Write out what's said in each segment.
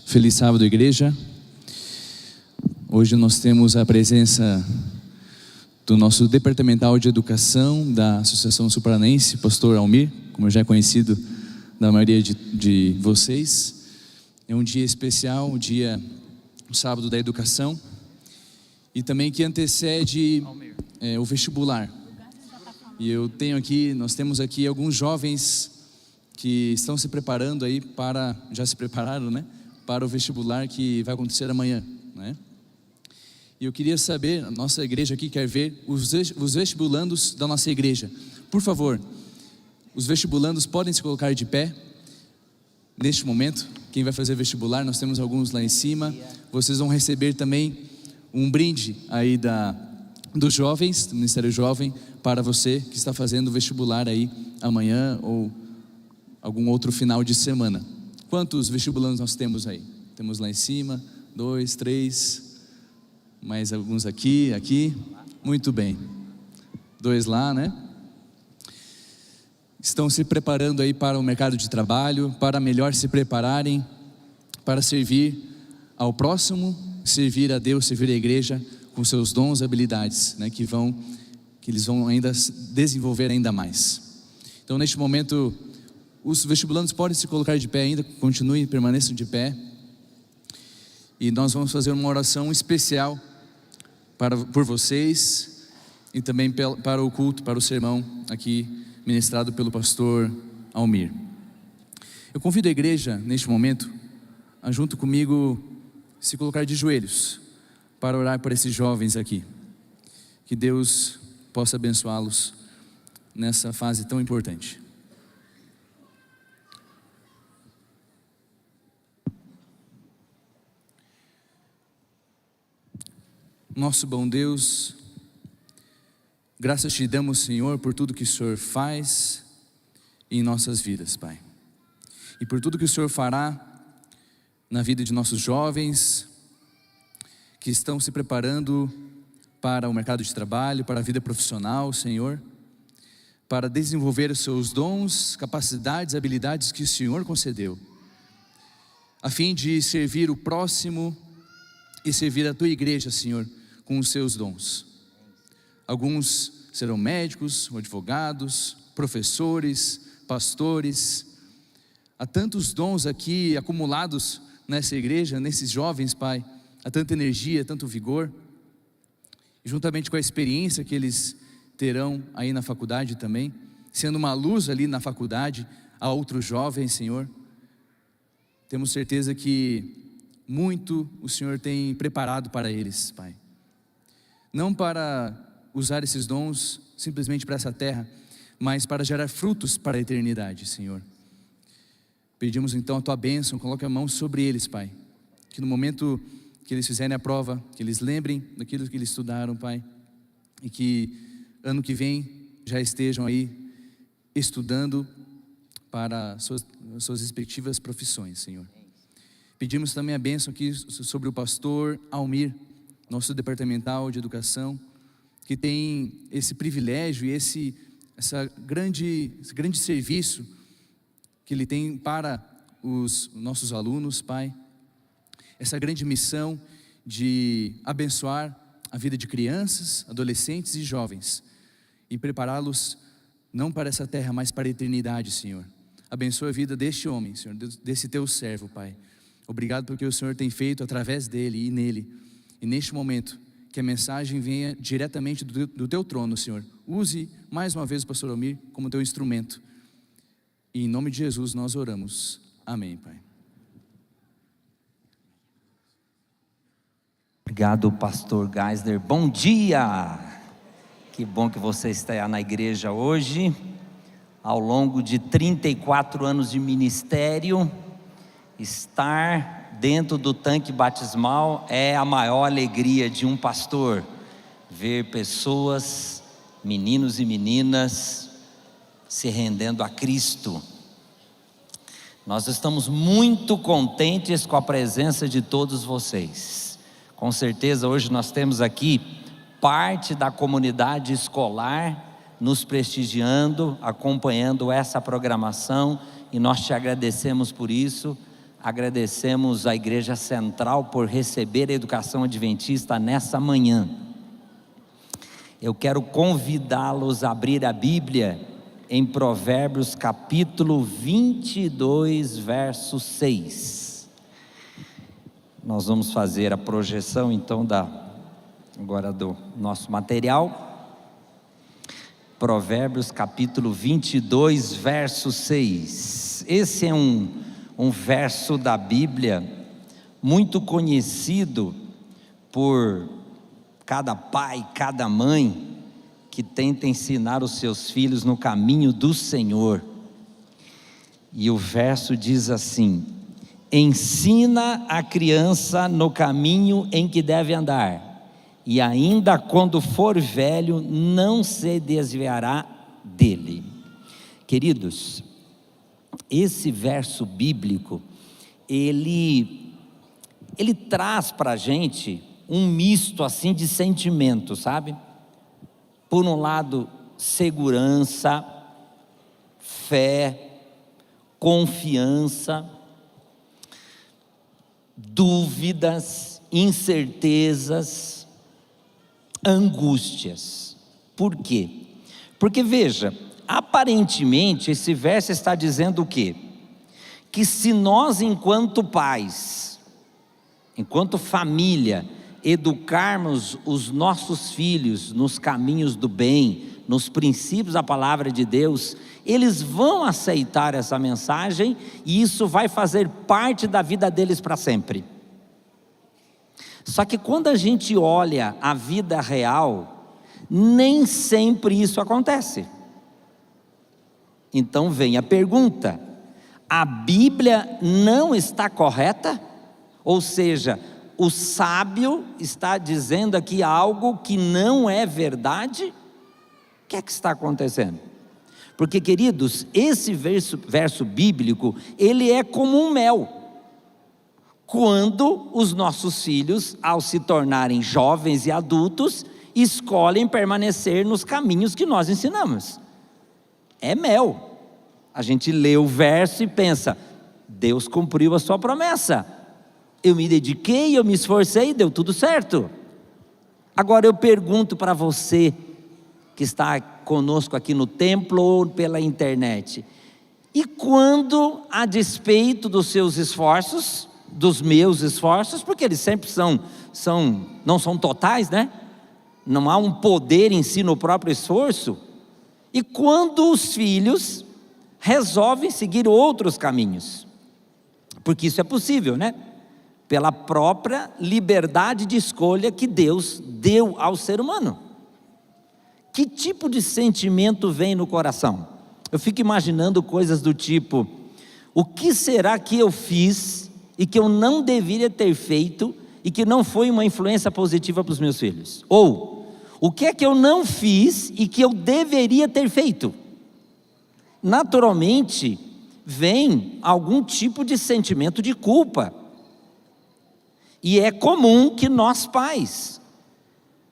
Feliz sábado, igreja. Hoje nós temos a presença do nosso departamental de educação da Associação Sul-Paranense, pastor Almir, como já é conhecido da maioria de vocês. É um dia especial, o sábado da educação, e também que antecede o vestibular. E nós temos aqui alguns jovens que estão se preparando aí já se prepararam, né? Para o vestibular que vai acontecer amanhã, né? E eu queria saber, a nossa igreja aqui quer ver os vestibulandos da nossa igreja. Por favor, os vestibulandos podem se colocar de pé neste momento. Quem vai fazer vestibular, nós temos alguns lá em cima. Vocês vão receber também um brinde aí dos jovens, do Ministério Jovem, para você que está fazendo vestibular aí amanhã ou algum outro final de semana. Quantos vestibulandos nós temos aí? Temos lá em cima, 2, 3, mais alguns aqui. Muito bem. 2 lá, né? Estão se preparando aí para o mercado de trabalho, para melhor se prepararem, para servir ao próximo, servir a Deus, servir a igreja com seus dons e habilidades, né? Que eles vão ainda desenvolver ainda mais. Então, neste momento, os vestibulandos podem se colocar de pé ainda, continuem, permaneçam de pé. E nós vamos fazer uma oração especial por vocês e também para o culto, para o sermão aqui ministrado pelo pastor Almir. Eu convido a igreja, neste momento, a junto comigo se colocar de joelhos para orar por esses jovens aqui. Que Deus possa abençoá-los nessa fase tão importante. Nosso bom Deus, graças te damos, Senhor, por tudo que o Senhor faz em nossas vidas, Pai. E por tudo que o Senhor fará na vida de nossos jovens que estão se preparando para o mercado de trabalho, para a vida profissional, Senhor, para desenvolver os seus dons, capacidades, habilidades que o Senhor concedeu, a fim de servir o próximo e servir a tua igreja, Senhor, com os seus dons. Alguns serão médicos, advogados, professores, pastores. Há tantos dons aqui acumulados nessa igreja, nesses jovens, Pai. Há tanta energia, tanto vigor. E juntamente com a experiência que eles terão aí na faculdade também, sendo uma luz ali na faculdade a outros jovens, Senhor. Temos certeza que muito o Senhor tem preparado para eles, Pai. Não para usar esses dons simplesmente para essa terra, mas para gerar frutos para a eternidade, Senhor. Pedimos então a tua bênção, coloque a mão sobre eles, Pai. Que no momento que eles fizerem a prova, que eles lembrem daquilo que eles estudaram, Pai. E que ano que vem já estejam aí estudando para suas respectivas profissões, Senhor. Pedimos também a bênção aqui sobre o pastor Almir, nosso departamental de educação, que tem esse privilégio e esse grande serviço que ele tem para os nossos alunos, Pai. Essa grande missão de abençoar a vida de crianças, adolescentes e jovens e prepará-los não para essa terra, mas para a eternidade, Senhor. Abençoa a vida deste homem, Senhor, desse teu servo, Pai. Obrigado porque o Senhor tem feito através dele e nele. E neste momento, que a mensagem venha diretamente do teu trono, Senhor. Use mais uma vez o pastor Almir como teu instrumento. E em nome de Jesus nós oramos. Amém, Pai. Obrigado, pastor Geisler. Bom dia! Que bom que você está na igreja hoje. Ao longo de 34 anos de ministério, estar dentro do tanque batismal é a maior alegria de um pastor. Ver pessoas, meninos e meninas, se rendendo a Cristo. Nós estamos muito contentes com a presença de todos vocês. Com certeza hoje nós temos aqui parte da comunidade escolar nos prestigiando, acompanhando essa programação, e nós te agradecemos por isso. Agradecemos à Igreja Central por receber a educação adventista nessa manhã. Eu quero convidá-los a abrir a Bíblia em Provérbios capítulo 22, verso 6. Nós vamos fazer a projeção então agora do nosso material. Provérbios capítulo 22, verso 6. Esse é um verso da Bíblia muito conhecido por cada pai, cada mãe que tenta ensinar os seus filhos no caminho do Senhor. E o verso diz assim: ensina a criança no caminho em que deve andar, e ainda quando for velho, não se desviará dele. Queridos, esse verso bíblico, ele traz para a gente um misto assim de sentimentos, sabe? Por um lado, segurança, fé, confiança, dúvidas, incertezas, angústias. Por quê? Porque veja, aparentemente esse verso está dizendo o quê? Que se nós, enquanto pais, enquanto família, educarmos os nossos filhos nos caminhos do bem, nos princípios da palavra de Deus, eles vão aceitar essa mensagem e isso vai fazer parte da vida deles para sempre. Só que quando a gente olha a vida real, nem sempre isso acontece. Então vem a pergunta: a Bíblia não está correta? Ou seja, o sábio está dizendo aqui algo que não é verdade? O que é que está acontecendo? Porque, queridos, esse verso bíblico, ele é como um mel. Quando os nossos filhos, ao se tornarem jovens e adultos, escolhem permanecer nos caminhos que nós ensinamos. É mel. A gente lê o verso e pensa: Deus cumpriu a sua promessa. Eu me dediquei, eu me esforcei, deu tudo certo. Agora eu pergunto para você que está conosco aqui no templo ou pela internet: e quando, a despeito dos seus esforços, dos meus esforços, porque eles sempre não são totais, né? Não há um poder em si no próprio esforço. E quando os filhos resolvem seguir outros caminhos, porque isso é possível, né? Pela própria liberdade de escolha que Deus deu ao ser humano. Que tipo de sentimento vem no coração? Eu fico imaginando coisas do tipo: o que será que eu fiz e que eu não deveria ter feito e que não foi uma influência positiva para os meus filhos? Ou, o que é que eu não fiz e que eu deveria ter feito? Naturalmente, vem algum tipo de sentimento de culpa. E é comum que nós pais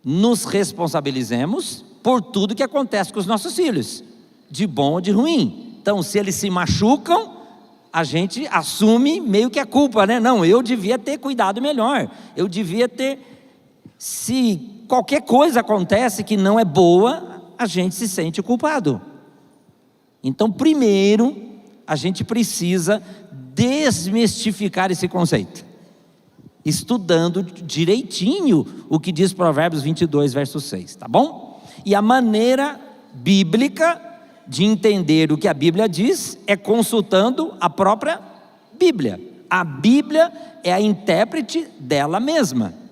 nos responsabilizemos por tudo que acontece com os nossos filhos, de bom ou de ruim. Então, se eles se machucam, a gente assume meio que a culpa, né? Não, eu devia ter cuidado melhor. Eu devia ter... Se qualquer coisa acontece que não é boa, a gente se sente culpado. Então, primeiro, a gente precisa desmistificar esse conceito, estudando direitinho o que diz Provérbios 22, verso 6, tá bom? E a maneira bíblica de entender o que a Bíblia diz é consultando a própria Bíblia. A Bíblia é a intérprete dela mesma.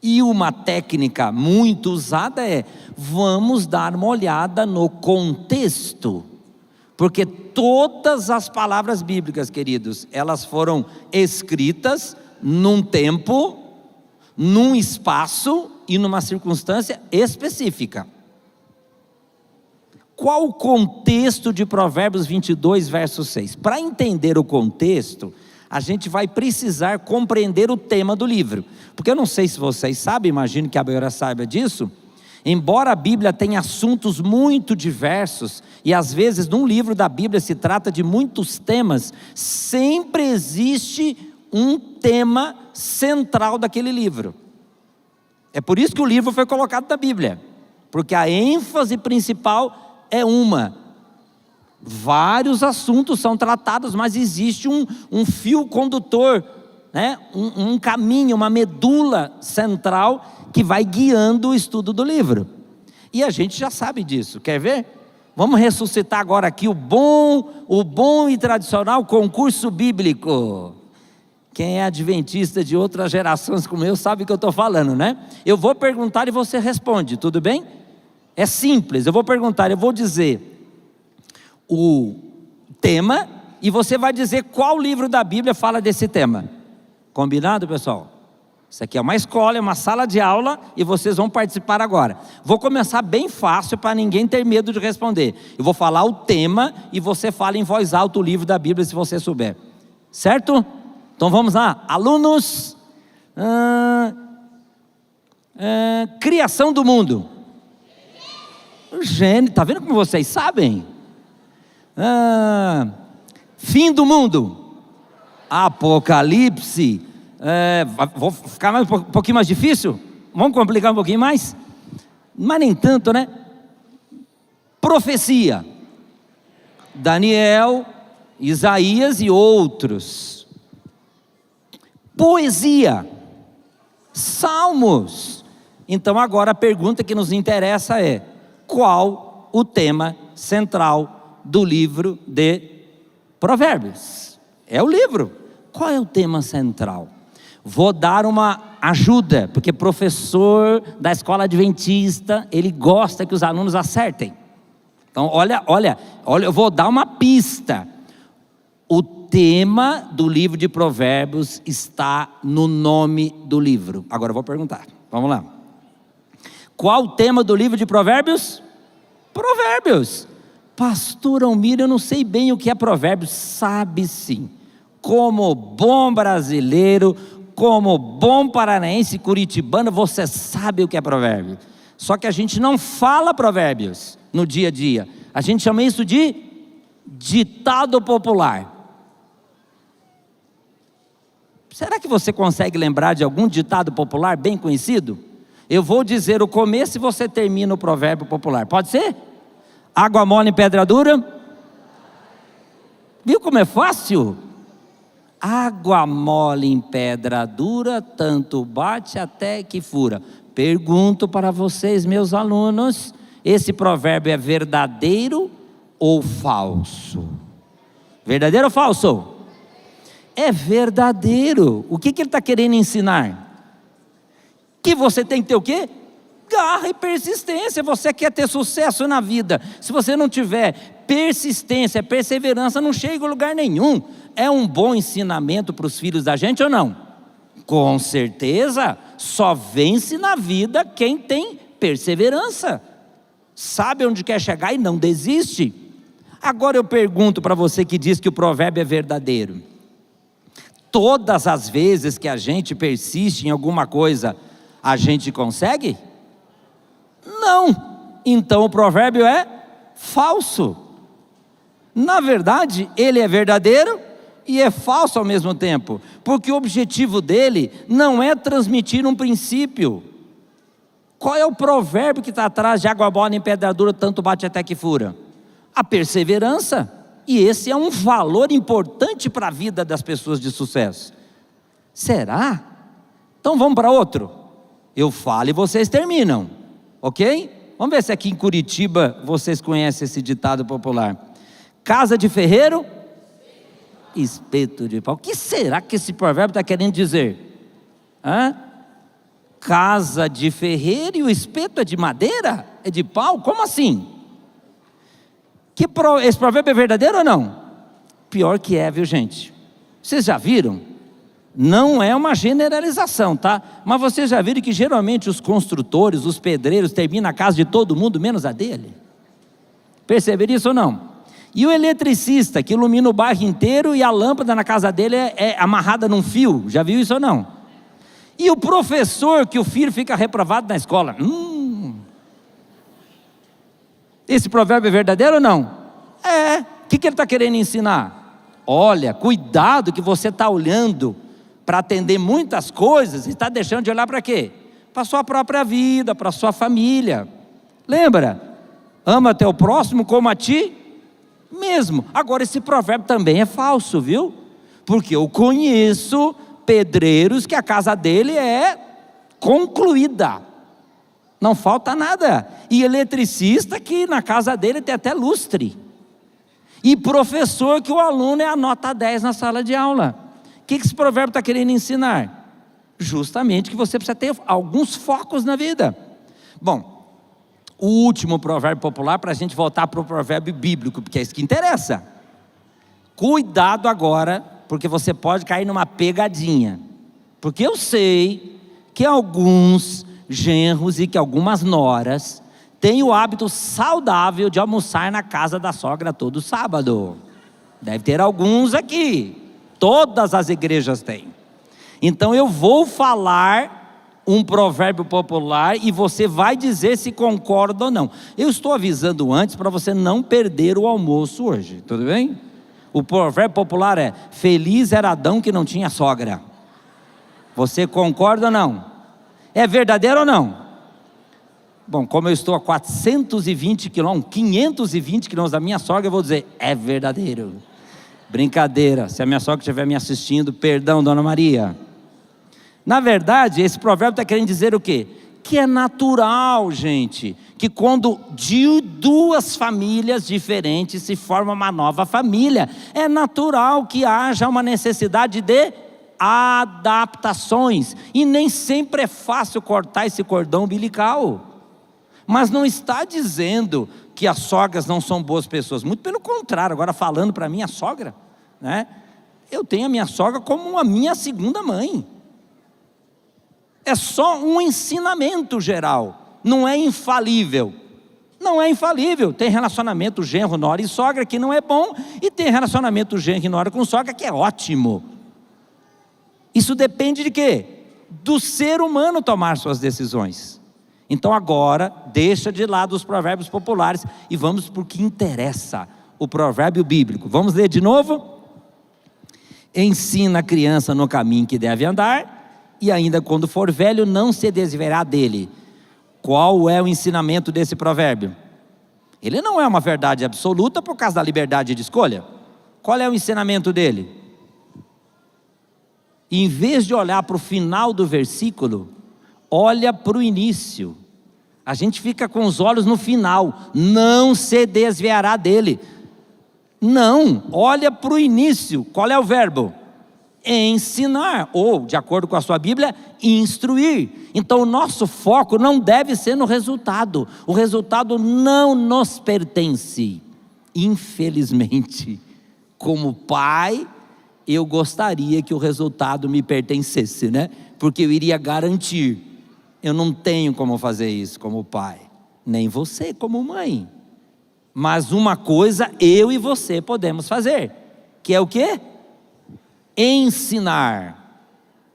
E uma técnica muito usada é: vamos dar uma olhada no contexto. Porque todas as palavras bíblicas, queridos, elas foram escritas num tempo, num espaço e numa circunstância específica. Qual o contexto de Provérbios 22, verso 6? Para entender o contexto, a gente vai precisar compreender o tema do livro. Porque eu não sei se vocês sabem, imagino que a Beora saiba disso, Embora a Bíblia tenha assuntos muito diversos, e às vezes num livro da Bíblia se trata de muitos temas, sempre existe um tema central daquele livro. É por isso que o livro foi colocado na Bíblia, porque a ênfase principal é uma. Vários assuntos são tratados, mas existe um fio condutor, né? um caminho, uma medula central que vai guiando o estudo do livro. E a gente já sabe disso, quer ver? Vamos ressuscitar agora aqui o bom e tradicional concurso bíblico. Quem é adventista de outras gerações como eu sabe o que eu estou falando, né? Eu vou perguntar e você responde, tudo bem? É simples, eu vou perguntar, eu vou dizer o tema e você vai dizer qual livro da Bíblia fala desse tema. Combinado, pessoal? Isso aqui é uma escola, é uma sala de aula e vocês vão participar agora. Vou começar bem fácil para ninguém ter medo de responder. Eu vou falar o tema e você fala em voz alta o livro da Bíblia se você souber. Certo? Então vamos lá. Alunos, criação do mundo. Gênio, tá vendo como vocês sabem? Fim do mundo. Apocalipse. Vou ficar um pouquinho mais difícil? Vamos complicar um pouquinho mais? Mas nem tanto, né? Profecia. Daniel, Isaías e outros. Poesia. Salmos. Então agora a pergunta que nos interessa é: qual o tema central do livro de Provérbios? É o livro. Qual é o tema central? Vou dar uma ajuda, porque professor da escola adventista, ele gosta que os alunos acertem. Então olha, eu vou dar uma pista. O tema do livro de Provérbios está no nome do livro. Agora eu vou perguntar, vamos lá. Qual o tema do livro de Provérbios? Provérbios. Pastor Almir, eu não sei bem o que é Provérbios. Sabe sim. Como bom brasileiro, como bom paranaense curitibano, você sabe o que é provérbio. Só que a gente não fala provérbios no dia a dia. A gente chama isso de ditado popular. Será que você consegue lembrar de algum ditado popular bem conhecido? Eu vou dizer o começo e você termina o provérbio popular. Pode ser? Água mole em pedra dura? Viu como é fácil? Água mole em pedra dura, tanto bate até que fura. Pergunto para vocês, meus alunos, esse provérbio é verdadeiro ou falso? Verdadeiro ou falso? É verdadeiro. O que ele está querendo ensinar? Que você tem que ter o quê? Garra e persistência. Você quer ter sucesso na vida. Se você não tiver persistência, perseverança, não chega a lugar nenhum. É um bom ensinamento para os filhos da gente ou não? Com certeza, só vence na vida quem tem perseverança. Sabe onde quer chegar e não desiste. Agora eu pergunto para você que diz que o provérbio é verdadeiro. Todas as vezes que a gente persiste em alguma coisa, a gente consegue? Não. Então o provérbio é falso. Na verdade, ele é verdadeiro e é falso ao mesmo tempo, porque o objetivo dele não é transmitir um princípio. Qual é o provérbio que está atrás de água mole em pedra dura, tanto bate até que fura? A perseverança. E esse é um valor importante para a vida das pessoas de sucesso. Será? Então vamos para outro. Eu falo e vocês terminam, ok? Vamos ver se aqui em Curitiba vocês conhecem esse ditado popular. Casa de ferreiro, espeto de pau. O que será que esse provérbio está querendo dizer? Casa de ferreiro e o espeto é de madeira? É de pau? Como assim? Esse provérbio é verdadeiro ou não? Pior que é, viu gente? Vocês já viram? Não é uma generalização, tá? Mas vocês já viram que geralmente os construtores, os pedreiros terminam a casa de todo mundo, menos a dele? Perceberam isso ou não? E o eletricista que ilumina o bairro inteiro e a lâmpada na casa dele é amarrada num fio, já viu isso ou não? E o professor que o filho fica reprovado na escola? Esse provérbio é verdadeiro ou não? É. O que ele está querendo ensinar? Olha, cuidado que você está olhando para atender muitas coisas e está deixando de olhar para quê? Para a sua própria vida, para a sua família. Lembra? Ama teu próximo como a ti mesmo. Agora esse provérbio também é falso, viu? Porque eu conheço pedreiros que a casa dele é concluída, não falta nada, e eletricista que na casa dele tem até lustre, e professor que o aluno é a nota 10 na sala de aula. O que esse provérbio está querendo ensinar? Justamente que você precisa ter alguns focos na vida. Bom, o último provérbio popular, para a gente voltar para o provérbio bíblico, porque é isso que interessa. Cuidado agora, porque você pode cair numa pegadinha, porque eu sei que alguns genros e que algumas noras têm o hábito saudável de almoçar na casa da sogra todo sábado. Deve ter alguns aqui, todas as igrejas têm. Então eu vou falar um provérbio popular e você vai dizer se concorda ou não. Eu estou avisando antes para você não perder o almoço hoje, tudo bem? O provérbio popular é: feliz era Adão que não tinha sogra. Você concorda ou não? É verdadeiro ou não? Bom, como eu estou a 520 quilômetros da minha sogra, eu vou dizer: é verdadeiro. Brincadeira, se a minha sogra estiver me assistindo, perdão, dona Maria. Na verdade, esse provérbio está querendo dizer o quê? Que é natural, gente, que quando de duas famílias diferentes se forma uma nova família, é natural que haja uma necessidade de adaptações, e nem sempre é fácil cortar esse cordão umbilical. Mas não está dizendo que as sogras não são boas pessoas, muito pelo contrário. Agora falando para a minha sogra, né? Eu tenho a minha sogra como a minha segunda mãe. É só um ensinamento geral, não é infalível. Não é infalível. Tem relacionamento genro, nora e sogra que não é bom, e tem relacionamento genro e nora com sogra que é ótimo. Isso depende de quê? Do ser humano tomar suas decisões. Então agora, deixa de lado os provérbios populares e vamos para o que interessa, o provérbio bíblico. Vamos ler de novo? Ensina a criança no caminho que deve andar, e ainda quando for velho não se desviará dele. Qual é o ensinamento desse provérbio? Ele não é uma verdade absoluta por causa da liberdade de escolha. Qual é o ensinamento dele? Em vez de olhar para o final do versículo, olha para o início. A gente fica com os olhos no final. Não se desviará dele. Não, olha para o início. Qual é o verbo? Ensinar, ou, de acordo com a sua Bíblia, instruir. Então o nosso foco não deve ser no resultado. O resultado não nos pertence. Infelizmente, como pai, eu gostaria que o resultado me pertencesse, né? Porque eu iria garantir. Eu não tenho como fazer isso como pai, nem você como mãe. Mas uma coisa eu e você podemos fazer, que é o quê? Ensinar.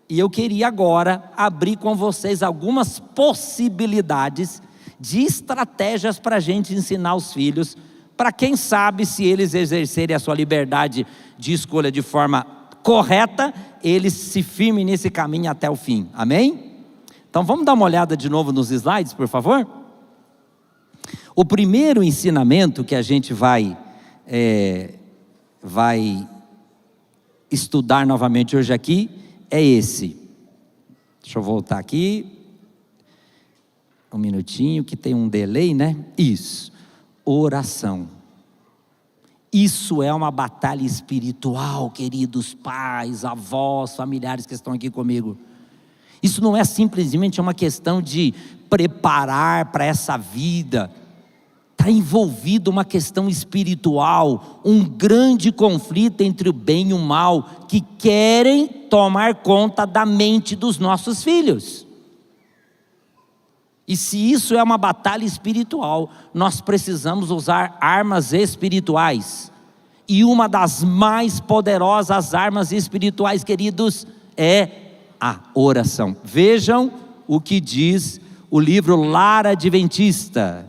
E eu queria agora abrir com vocês algumas possibilidades de estratégias para a gente ensinar os filhos, para quem sabe, se eles exercerem a sua liberdade de escolha de forma correta, eles se firmem nesse caminho até o fim. Amém? Então vamos dar uma olhada de novo nos slides, por favor? O primeiro ensinamento que a gente vai estudar novamente hoje aqui é esse. Deixa eu voltar aqui um minutinho, que tem um delay, né? Isso, oração. Isso é uma batalha espiritual, queridos pais, avós, familiares que estão aqui comigo. Isso não é simplesmente uma questão de preparar para essa vida. Está envolvido uma questão espiritual, um grande conflito entre o bem e o mal, que querem tomar conta da mente dos nossos filhos. E se isso é uma batalha espiritual, nós precisamos usar armas espirituais. E uma das mais poderosas armas espirituais, queridos, é a oração. Vejam o que diz o livro Lar Adventista.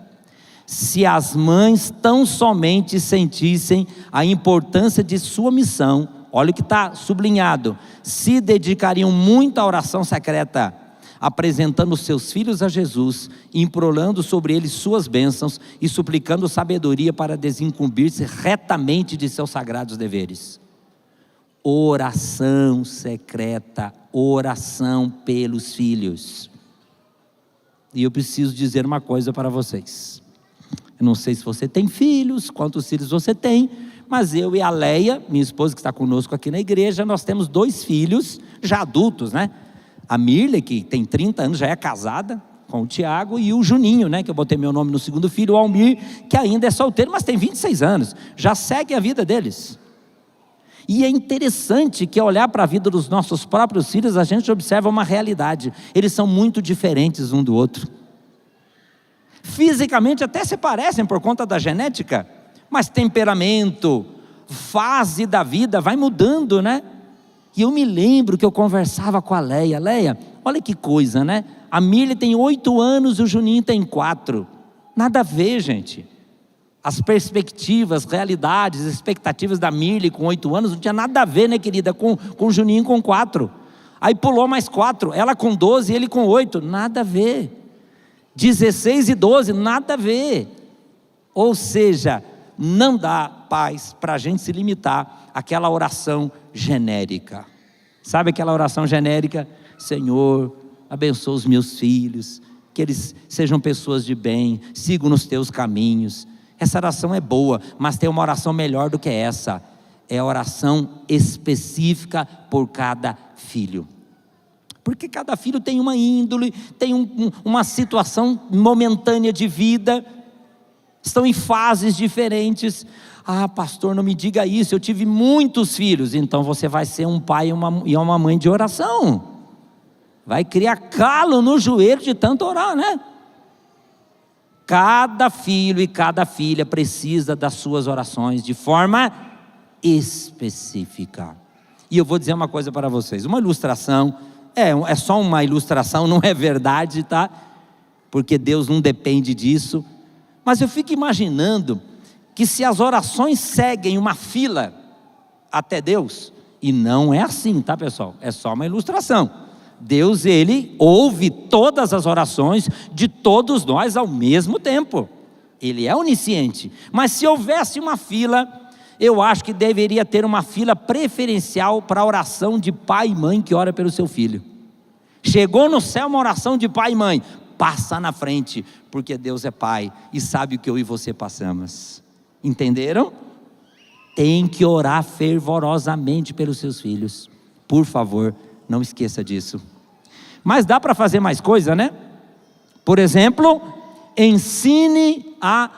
se as mães tão somente sentissem a importância de sua missão, olha o que está sublinhado, se dedicariam muito à oração secreta, apresentando seus filhos a Jesus, implorando sobre eles suas bênçãos e suplicando sabedoria para desincumbir-se retamente de seus sagrados deveres. Oração secreta, oração pelos filhos. E eu preciso dizer uma coisa para vocês. Eu não sei se você tem filhos, quantos filhos você tem, mas eu e a Leia, minha esposa que está conosco aqui na igreja, nós temos 2 filhos, já adultos, né? A Mirle, que tem 30 anos, já é casada com o Tiago, e o Juninho, né? Que eu botei meu nome no segundo filho, o Almir, que ainda é solteiro, mas tem 26 anos, já segue a vida deles. E é interessante que ao olhar para a vida dos nossos próprios filhos, a gente observa uma realidade, eles são muito diferentes um do outro. Fisicamente até se parecem por conta da genética, mas temperamento, fase da vida vai mudando, né? E eu me lembro que eu conversava com a Leia, olha que coisa, né? A Mirle tem 8 anos e o Juninho tem 4, nada a ver, gente. As perspectivas, realidades, expectativas da Mirle com 8 anos não tinha nada a ver, né, querida, com o Juninho com 4. Aí pulou mais 4, ela com 12 e ele com 8, nada a ver. 16 e 12, nada a ver. Ou seja, não dá paz para a gente se limitar àquela oração genérica. Sabe aquela oração genérica? Senhor, abençoa os meus filhos, que eles sejam pessoas de bem, sigam nos teus caminhos. Essa oração é boa, mas tem uma oração melhor do que essa. É a oração específica por cada filho. Porque cada filho tem uma índole, tem uma situação momentânea de vida, estão em fases diferentes. Ah, pastor, não me diga isso, eu tive muitos filhos. Então você vai ser um pai e uma mãe de oração. Vai criar calo no joelho de tanto orar, né? Cada filho e cada filha precisa das suas orações de forma específica. E eu vou dizer uma coisa para vocês, uma ilustração, é só uma ilustração, não é verdade, tá? Porque Deus não depende disso. Mas eu fico imaginando que se as orações seguem uma fila até Deus, e não é assim, tá, pessoal? É só uma ilustração. Deus, Ele ouve todas as orações de todos nós ao mesmo tempo. Ele é onisciente. Mas se houvesse uma fila, eu acho que deveria ter uma fila preferencial para a oração de pai e mãe que ora pelo seu filho. Chegou no céu uma oração de pai e mãe, passa na frente, porque Deus é pai e sabe o que eu e você passamos. Entenderam? Tem que orar fervorosamente pelos seus filhos. Por favor, não esqueça disso. Mas dá para fazer mais coisa, né? Por exemplo, ensine a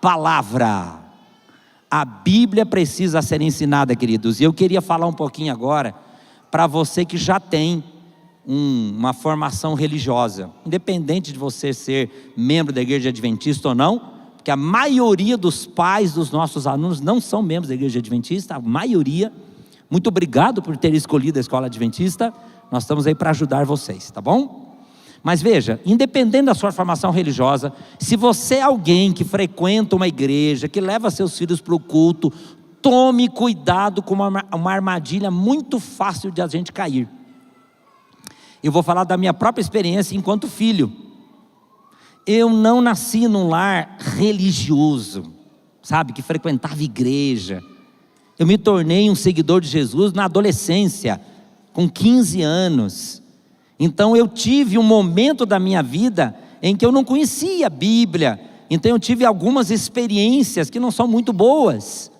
palavra. A Bíblia precisa ser ensinada, queridos. E eu queria falar um pouquinho agora para você que já tem uma formação religiosa, independente de você ser membro da igreja adventista ou não, porque a maioria dos pais dos nossos alunos não são membros da igreja adventista, a maioria. Muito obrigado por ter escolhido a escola adventista, nós estamos aí para ajudar vocês, tá bom? Mas veja, independente da sua formação religiosa, se você é alguém que frequenta uma igreja, que leva seus filhos para o culto, tome cuidado com uma armadilha muito fácil de a gente cair. Eu vou falar da minha própria experiência enquanto filho. Eu não nasci num lar religioso, sabe, que frequentava igreja. Eu me tornei um seguidor de Jesus na adolescência, com 15 anos. Então eu tive um momento da minha vida em que eu não conhecia a Bíblia. Então eu tive algumas experiências que não são muito boas.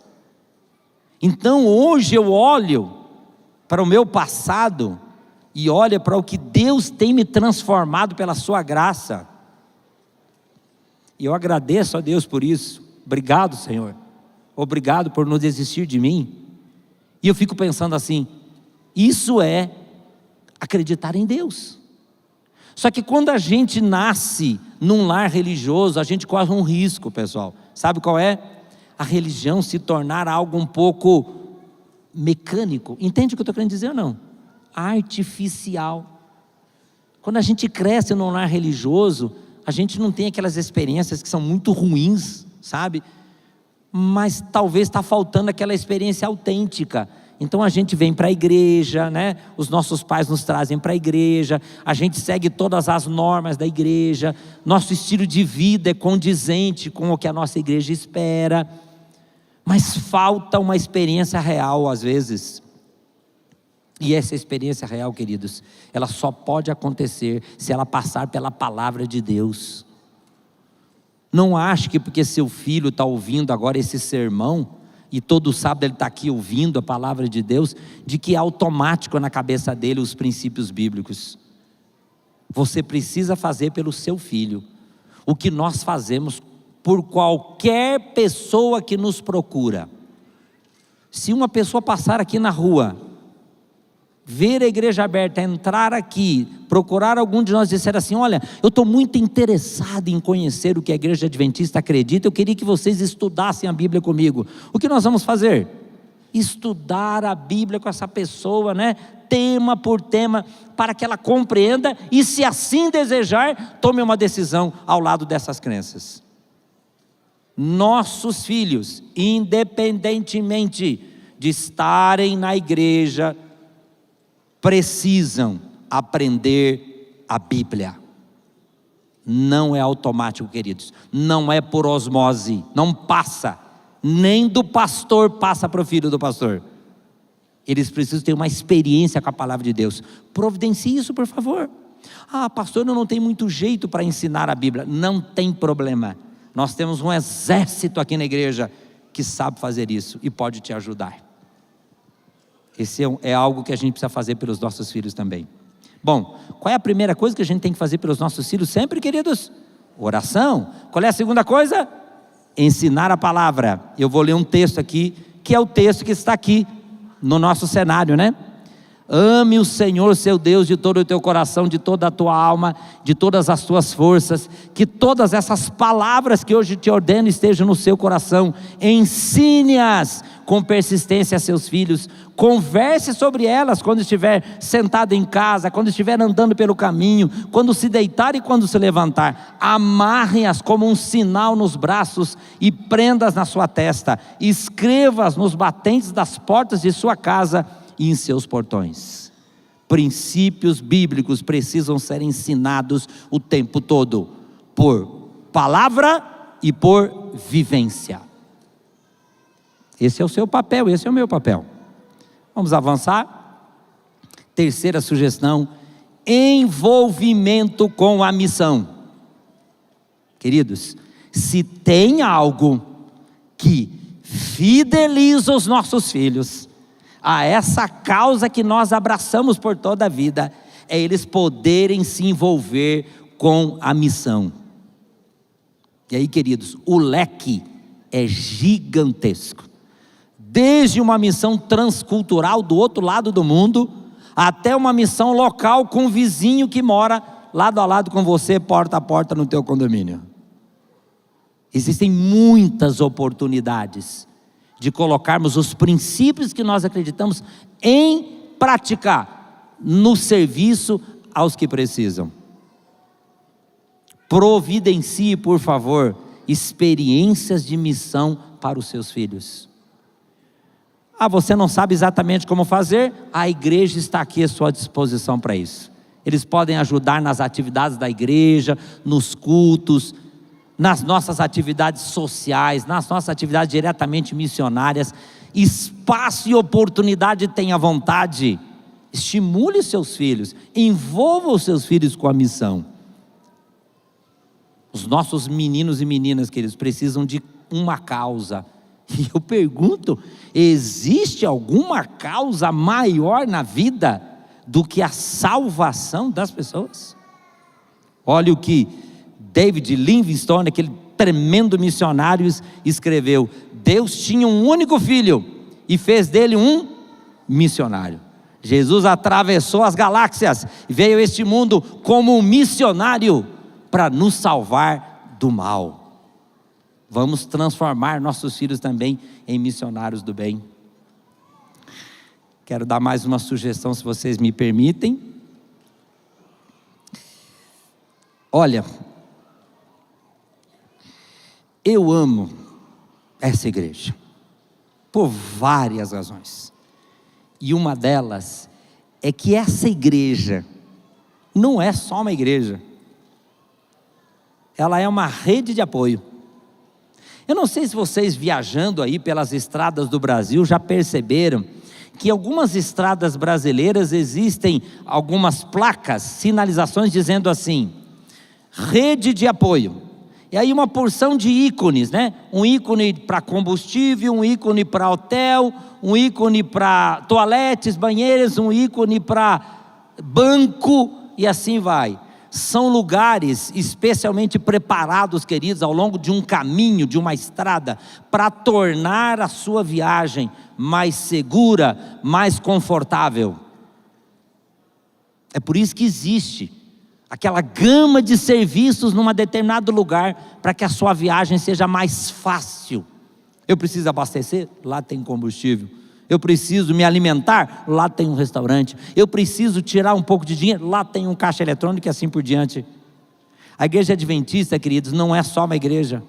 Então hoje eu olho para o meu passado e olho para o que Deus tem me transformado pela sua graça. E eu agradeço a Deus por isso. Obrigado, Senhor. Obrigado por não desistir de mim. E eu fico pensando assim, isso é acreditar em Deus. Só que quando a gente nasce num lar religioso, a gente corre um risco, pessoal. Sabe qual é? A religião se tornar algo um pouco mecânico. Entende o que eu estou querendo dizer ou não? Artificial. Quando a gente cresce num lar religioso, a gente não tem aquelas experiências que são muito ruins, sabe? Mas talvez está faltando aquela experiência autêntica. Então a gente vem para a igreja, né? Os nossos pais nos trazem para a igreja, a gente segue todas as normas da igreja, nosso estilo de vida é condizente com o que a nossa igreja espera, mas falta uma experiência real às vezes. E essa experiência real, queridos, ela só pode acontecer se ela passar pela palavra de Deus. Não ache que porque seu filho está ouvindo agora esse sermão, e todo sábado ele está aqui ouvindo a palavra de Deus, de que é automático na cabeça dele os princípios bíblicos. Você precisa fazer pelo seu filho o que nós fazemos por qualquer pessoa que nos procura. Se uma pessoa passar aqui na rua, ver a igreja aberta, entrar aqui, procurar algum de nós e disser assim: olha, eu estou muito interessado em conhecer o que a igreja adventista acredita, eu queria que vocês estudassem a Bíblia comigo. O que nós vamos fazer? Estudar a Bíblia com essa pessoa, né? Tema por tema, para que ela compreenda e, se assim desejar, tome uma decisão ao lado dessas crenças. Nossos filhos, independentemente de estarem na igreja, precisam aprender a Bíblia. Não é automático, queridos, não é por osmose, não passa, nem do pastor passa para o filho do pastor. Eles precisam ter uma experiência com a palavra de Deus. Providencie isso, por favor. Ah, pastor, eu não tenho muito jeito para ensinar a Bíblia. Não tem problema, nós temos um exército aqui na igreja que sabe fazer isso e pode te ajudar. Esse é algo que a gente precisa fazer pelos nossos filhos também. Bom, qual é a primeira coisa que a gente tem que fazer pelos nossos filhos sempre, queridos? Oração. Qual é a segunda coisa? Ensinar a palavra. Eu vou ler um texto aqui, que é o texto que está aqui no nosso cenário, né? Ame o Senhor seu Deus de todo o teu coração, de toda a tua alma, de todas as tuas forças. Que todas essas palavras que hoje te ordeno estejam no seu coração. Ensine-as com persistência a seus filhos. Converse sobre elas quando estiver sentado em casa, quando estiver andando pelo caminho, quando se deitar e quando se levantar. Amarre-as como um sinal nos braços e prenda-as na sua testa. Escreva-as nos batentes das portas de sua casa e em seus portões. Princípios bíblicos precisam ser ensinados o tempo todo, por palavra e por vivência. Esse é o seu papel, esse é o meu papel. Vamos avançar? Terceira sugestão: envolvimento com a missão. Queridos, se tem algo que fideliza os nossos filhos a essa causa que nós abraçamos por toda a vida, é eles poderem se envolver com a missão. E aí, queridos, o leque é gigantesco. Desde uma missão transcultural do outro lado do mundo, até uma missão local com um vizinho que mora lado a lado com você, porta a porta no teu condomínio. Existem muitas oportunidades de colocarmos os princípios que nós acreditamos em prática, no serviço aos que precisam. Providencie, por favor, experiências de missão para os seus filhos. Ah, você não sabe exatamente como fazer? A igreja está aqui à sua disposição para isso. Eles podem ajudar nas atividades da igreja, nos cultos, nas nossas atividades sociais, nas nossas atividades diretamente missionárias. Espaço e oportunidade tenha vontade. Estimule os seus filhos, envolva os seus filhos com a missão. Os nossos meninos e meninas, queridos, precisam de uma causa. E eu pergunto: existe alguma causa maior na vida do que a salvação das pessoas? Olha o que David Livingstone, aquele tremendo missionário, escreveu: Deus tinha um único filho e fez dele um missionário. Jesus atravessou as galáxias e veio a este mundo como um missionário para nos salvar do mal. Vamos transformar nossos filhos também em missionários do bem. Quero dar mais uma sugestão, se vocês me permitem. Olha, Eu amo essa igreja por várias razões. E uma delas é que essa igreja não é só uma igreja. Ela é uma rede de apoio. Eu não sei se vocês, viajando aí pelas estradas do Brasil, já perceberam que em algumas estradas brasileiras existem algumas placas, sinalizações dizendo assim: rede de apoio. E aí uma porção de ícones, né? Um ícone para combustível, um ícone para hotel, um ícone para toaletes, banheiras, um ícone para banco, e assim vai. São lugares especialmente preparados, queridos, ao longo de um caminho, de uma estrada, para tornar a sua viagem mais segura, mais confortável. É por isso que existe aquela gama de serviços num determinado lugar, para que a sua viagem seja mais fácil. Eu preciso abastecer? Lá tem combustível. Eu preciso me alimentar? Lá tem um restaurante. Eu preciso tirar um pouco de dinheiro? Lá tem um caixa eletrônico e assim por diante. A igreja adventista, queridos, não é só uma igreja.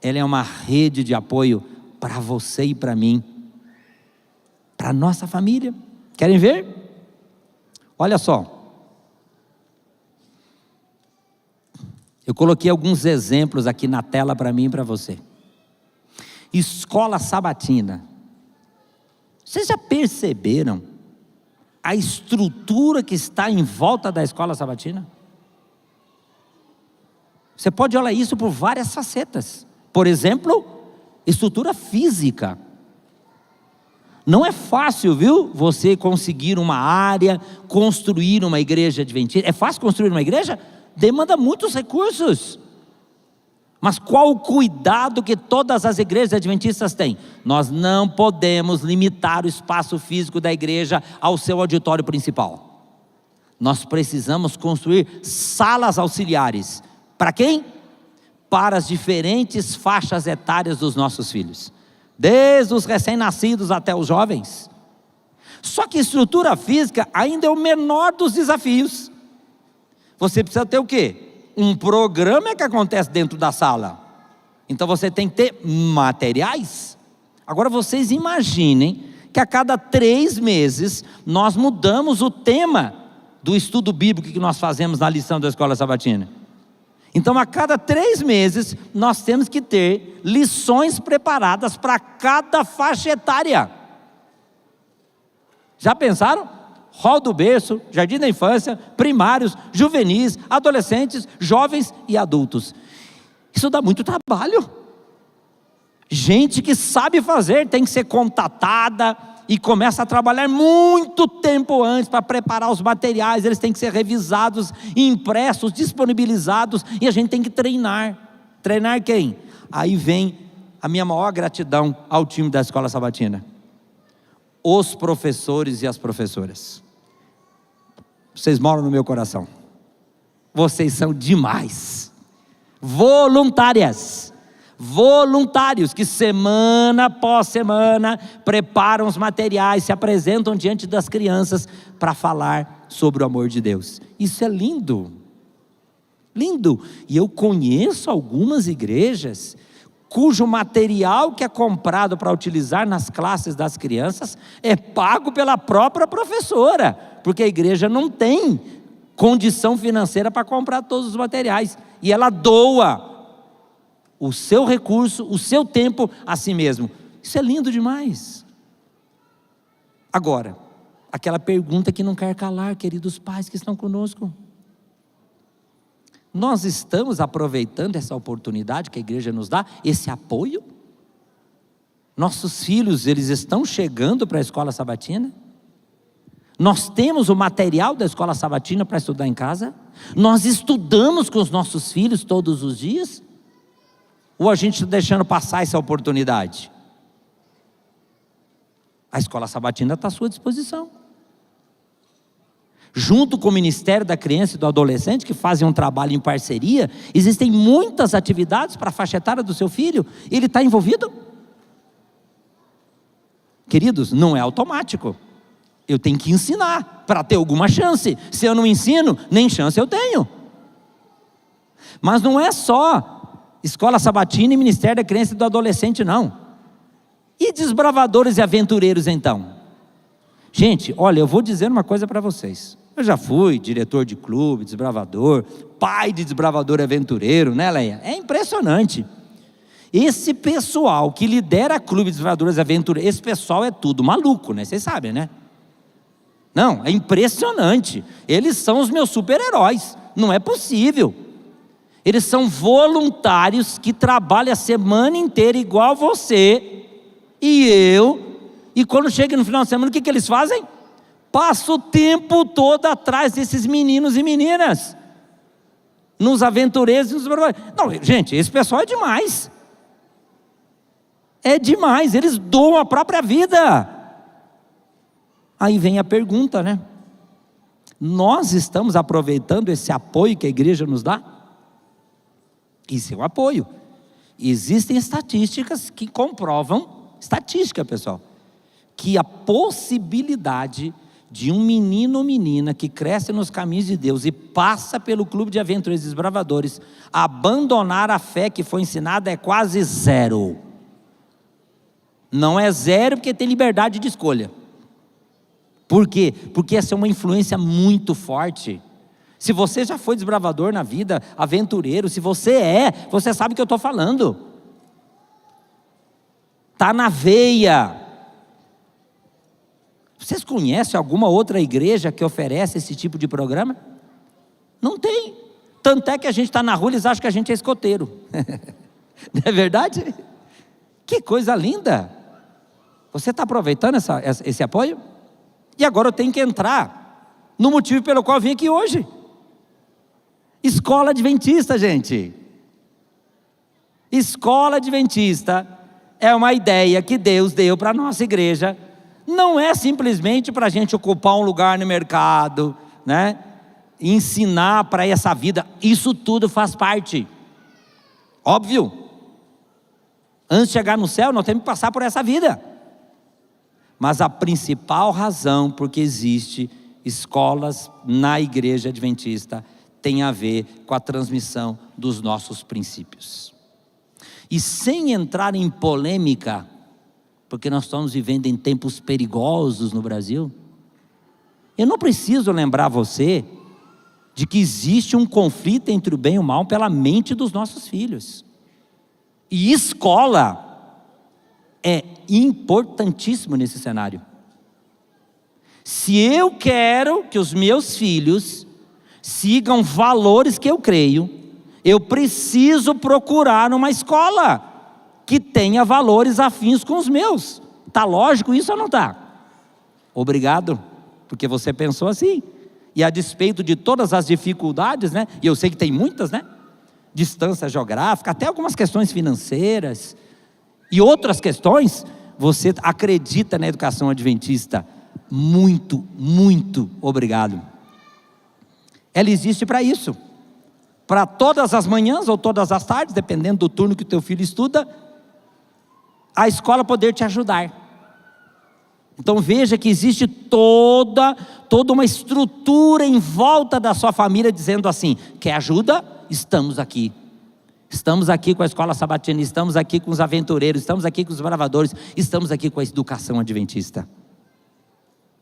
Ela é uma rede de apoio para você e para mim. Para a nossa família. Querem ver? Olha só. Eu coloquei alguns exemplos aqui na tela para mim e para você. Escola sabatina. Vocês já perceberam a estrutura que está em volta da escola sabatina? Você pode olhar isso por várias facetas. Por exemplo, estrutura física. Não é fácil, viu? Você conseguir uma área, construir uma igreja adventista. É fácil construir uma igreja? Demanda muitos recursos. Mas qual o cuidado que todas as igrejas adventistas têm? Nós não podemos limitar o espaço físico da igreja ao seu auditório principal. Nós precisamos construir salas auxiliares. Para quem? Para as diferentes faixas etárias dos nossos filhos. Desde os recém-nascidos até os jovens. Só que estrutura física ainda é o menor dos desafios. Você precisa ter o quê? Um programa que acontece dentro da sala. Então você tem que ter materiais. Agora vocês imaginem que a cada 3 meses nós mudamos o tema do estudo bíblico que nós fazemos na lição da escola sabatina. Então a cada 3 meses nós temos que ter lições preparadas para cada faixa etária. Já pensaram? Hall do berço, jardim da infância, primários, juvenis, adolescentes, jovens e adultos. Isso dá muito trabalho. Gente que sabe fazer tem que ser contatada e começa a trabalhar muito tempo antes para preparar os materiais. Eles têm que ser revisados, impressos, disponibilizados, e a gente tem que treinar. Treinar quem? Aí vem a minha maior gratidão ao time da escola sabatina. Os professores e as professoras. Vocês moram no meu coração. Vocês são demais. Voluntários que semana após semana preparam os materiais, se apresentam diante das crianças para falar sobre o amor de Deus. Isso é lindo. Lindo. E eu conheço algumas igrejas cujo material que é comprado para utilizar nas classes das crianças é pago pela própria professora, porque a igreja não tem condição financeira para comprar todos os materiais, e ela doa o seu recurso, o seu tempo a si mesmo. Isso é lindo demais. Agora, aquela pergunta que não quer calar, queridos pais que estão conosco: nós estamos aproveitando essa oportunidade que a igreja nos dá, esse apoio? Nossos filhos, eles estão chegando para a escola sabatina? Nós temos o material da escola sabatina para estudar em casa? Nós estudamos com os nossos filhos todos os dias? Ou a gente está deixando passar essa oportunidade? A escola sabatina está à sua disposição. Junto com o Ministério da Criança e do Adolescente, que fazem um trabalho em parceria, existem muitas atividades para a faixa etária do seu filho. Ele está envolvido? Queridos, não é automático. Eu tenho que ensinar para ter alguma chance. Se eu não ensino, nem chance eu tenho. Mas não é só Escola Sabatina e Ministério da Criança e do Adolescente não. E desbravadores e aventureiros então? Gente, olha, eu vou dizer uma coisa para vocês. Eu já fui diretor de clube, desbravador, pai de desbravador e aventureiro, né, Leia? É impressionante. Esse pessoal que lidera clube de desbravadores e aventureiros, esse pessoal é tudo maluco, né? Vocês sabem, né? Não, é impressionante. Eles são os meus super-heróis. Não é possível. Eles são voluntários que trabalham a semana inteira igual você e eu. E quando chega no final de semana, o que eles fazem? Passa o tempo todo atrás desses meninos e meninas, nos aventureiros e nos... Não, gente, esse pessoal é demais. É demais, eles doam a própria vida. Aí vem a pergunta, né? Nós estamos aproveitando esse apoio que a igreja nos dá? Isso é um apoio. Existem estatísticas que comprovam, estatística, pessoal, que a possibilidade de um menino ou menina que cresce nos caminhos de Deus e passa pelo clube de aventureiros e desbravadores, abandonar a fé que foi ensinada é quase zero. Não é zero porque tem liberdade de escolha. Por quê? Porque essa é uma influência muito forte. Se você já foi desbravador na vida, aventureiro, se você sabe o que eu estou falando. Está na veia. Vocês conhecem alguma outra igreja que oferece esse tipo de programa? Não tem. Tanto é que a gente está na rua e eles acham que a gente é escoteiro. Não é verdade? Que coisa linda. Você está aproveitando esse apoio? E agora eu tenho que entrar no motivo pelo qual eu vim aqui hoje. Escola Adventista, gente. Escola Adventista é uma ideia que Deus deu para a nossa igreja. Não é simplesmente para a gente ocupar um lugar no mercado, né? Ensinar para essa vida. Isso tudo faz parte. Óbvio. Antes de chegar no céu, nós temos que passar por essa vida. Mas a principal razão porque existe escolas na igreja adventista tem a ver com a transmissão dos nossos princípios. E sem entrar em polêmica, porque nós estamos vivendo em tempos perigosos no Brasil, eu não preciso lembrar você de que existe um conflito entre o bem e o mal pela mente dos nossos filhos. E escola é importantíssimo nesse cenário. Se eu quero que os meus filhos sigam valores que eu creio, eu preciso procurar uma escola que tenha valores afins com os meus. Está lógico isso ou não está? Obrigado, porque você pensou assim. E a despeito de todas as dificuldades, né? E eu sei que tem muitas, né? Distância geográfica, até algumas questões financeiras e outras questões, você acredita na educação adventista. Muito, muito obrigado. Ela existe para isso. Para todas as manhãs ou todas as tardes, dependendo do turno que o teu filho estuda, a escola poder te ajudar. Então veja que existe toda uma estrutura em volta da sua família dizendo assim: quer ajuda? Estamos aqui. Estamos aqui com a escola sabatina, estamos aqui com os aventureiros, estamos aqui com os bravadores, estamos aqui com a educação adventista.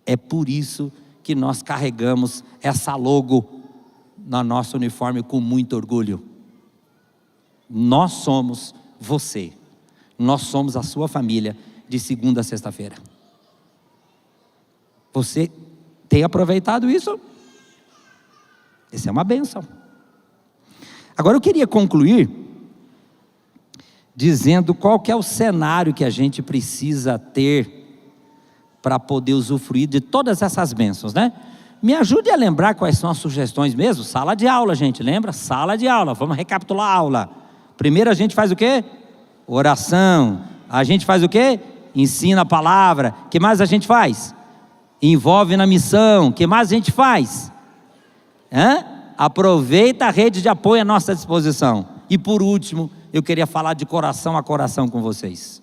É por isso que nós carregamos essa logo no nosso uniforme com muito orgulho. Nós somos você. Nós somos a sua família de segunda a sexta-feira. Você tem aproveitado isso? Essa é uma bênção. Agora eu queria concluir dizendo qual que é o cenário que a gente precisa ter para poder usufruir de todas essas bênçãos, né? Me ajude a lembrar quais são as sugestões mesmo. Sala de aula, gente, lembra? Sala de aula, vamos recapitular a aula. Primeiro a gente faz o quê? Oração. A gente faz o quê? Ensina a palavra. O que mais a gente faz? Envolve na missão. O que mais a gente faz? Aproveita a rede de apoio à nossa disposição. E por último, eu queria falar de coração a coração com vocês.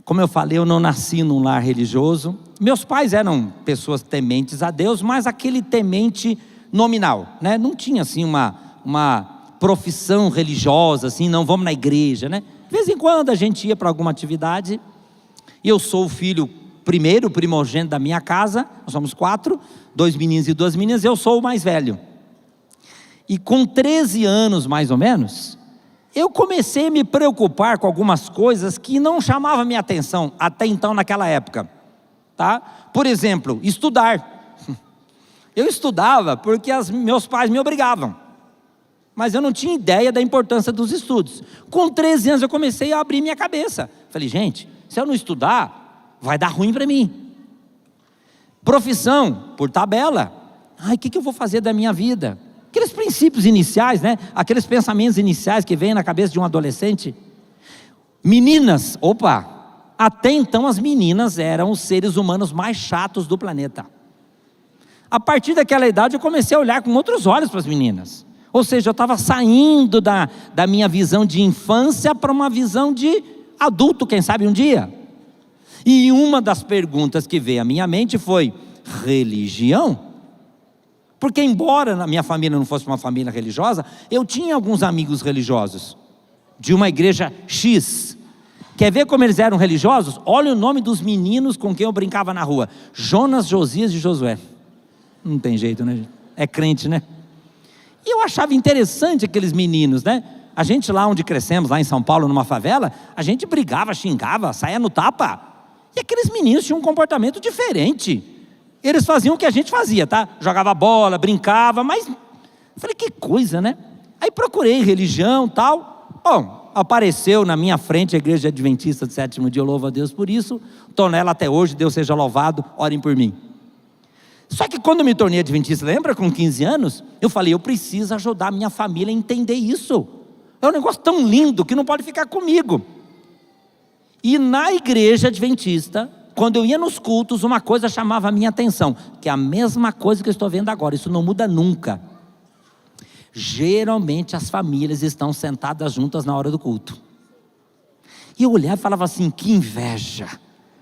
Como eu falei, eu não nasci num lar religioso. Meus pais eram pessoas tementes a Deus, mas aquele temente nominal, né? Não tinha assim uma profissão religiosa, assim, não vamos na igreja, né? De vez em quando a gente ia para alguma atividade. Eu sou o filho primeiro, primogênito da minha casa, nós somos 4, 2 meninos e 2 meninas, eu sou o mais velho. E com 13 anos, mais ou menos, eu comecei a me preocupar com algumas coisas que não chamavam minha atenção até então naquela época, tá? Por exemplo, estudar. Eu estudava porque meus pais me obrigavam, mas eu não tinha ideia da importância dos estudos. Com 13 anos eu comecei a abrir minha cabeça. Falei, gente, se eu não estudar, vai dar ruim para mim. Profissão, por tabela. Ai, o que eu vou fazer da minha vida? Aqueles princípios iniciais, né? Aqueles pensamentos iniciais que vêm na cabeça de um adolescente. Meninas, opa, até então as meninas eram os seres humanos mais chatos do planeta. A partir daquela idade eu comecei a olhar com outros olhos para as meninas. Ou seja, eu estava saindo da minha visão de infância para uma visão de adulto, quem sabe um dia. E uma das perguntas que veio à minha mente foi, religião? Porque embora na minha família não fosse uma família religiosa, eu tinha alguns amigos religiosos, de uma igreja X. Quer ver como eles eram religiosos? Olha o nome dos meninos com quem eu brincava na rua, Jonas, Josias e Josué. Não tem jeito, né? É crente, né? E eu achava interessante aqueles meninos, né? A gente lá onde crescemos, lá em São Paulo, numa favela, a gente brigava, xingava, saía no tapa. E aqueles meninos tinham um comportamento diferente. Eles faziam o que a gente fazia, tá? Jogava bola, brincava, mas... falei, que coisa, né? Aí procurei religião e tal. Bom, apareceu na minha frente a Igreja Adventista do Sétimo Dia, eu louvo a Deus por isso. Estou nela até hoje, Deus seja louvado, orem por mim. Só que quando eu me tornei adventista, lembra, com 15 anos, eu falei, eu preciso ajudar a minha família a entender isso. É um negócio tão lindo que não pode ficar comigo. E na igreja adventista, quando eu ia nos cultos, uma coisa chamava a minha atenção, que é a mesma coisa que eu estou vendo agora, isso não muda nunca. Geralmente as famílias estão sentadas juntas na hora do culto. E eu olhava e falava assim, que inveja,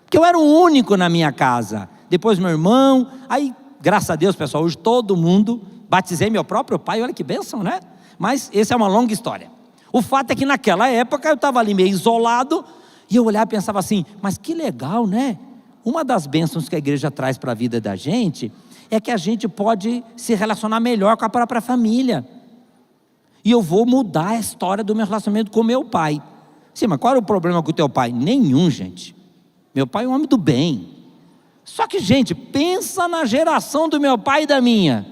porque eu era o único na minha casa. Depois meu irmão, aí graças a Deus pessoal, hoje todo mundo, batizei meu próprio pai, olha que bênção, né? Mas essa é uma longa história. O fato é que naquela época eu estava ali meio isolado, e eu olhava e pensava assim, mas que legal, né? Uma das bênçãos que a igreja traz para a vida da gente, é que a gente pode se relacionar melhor com a própria família. E eu vou mudar a história do meu relacionamento com meu pai. Sim, mas qual era o problema com o teu pai? Nenhum, gente. Meu pai é um homem do bem. Só que, gente, pensa na geração do meu pai e da minha.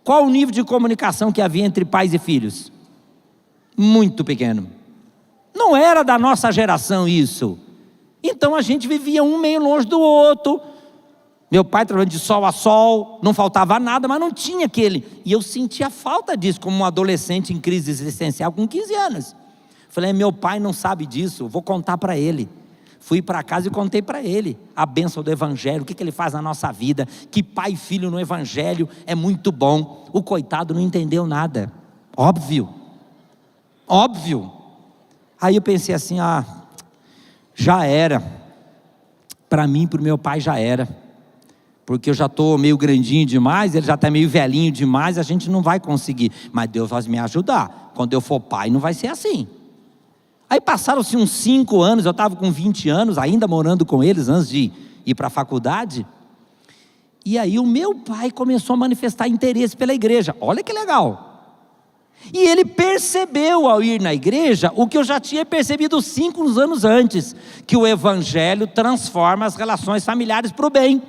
Qual o nível de comunicação que havia entre pais e filhos? Muito pequeno. Não era da nossa geração isso. Então a gente vivia um meio longe do outro. Meu pai trabalhando de sol a sol, não faltava nada, mas não tinha aquele. E eu sentia falta disso como um adolescente em crise existencial com 15 anos. Falei, meu pai não sabe disso, vou contar para ele. Fui para casa e contei para ele a bênção do evangelho, o que ele faz na nossa vida, que pai e filho no evangelho é muito bom. O coitado não entendeu nada, óbvio. Aí eu pensei assim, já era, para mim, para o meu pai já era, porque eu já estou meio grandinho demais, ele já está meio velhinho demais, a gente não vai conseguir, mas Deus vai me ajudar, quando eu for pai não vai ser assim. Aí passaram-se uns 5 anos, eu estava com 20 anos, ainda morando com eles, antes de ir para a faculdade, e aí o meu pai começou a manifestar interesse pela igreja, olha que legal. E ele percebeu ao ir na igreja, o que eu já tinha percebido 5 anos antes, que o evangelho transforma as relações familiares para o bem.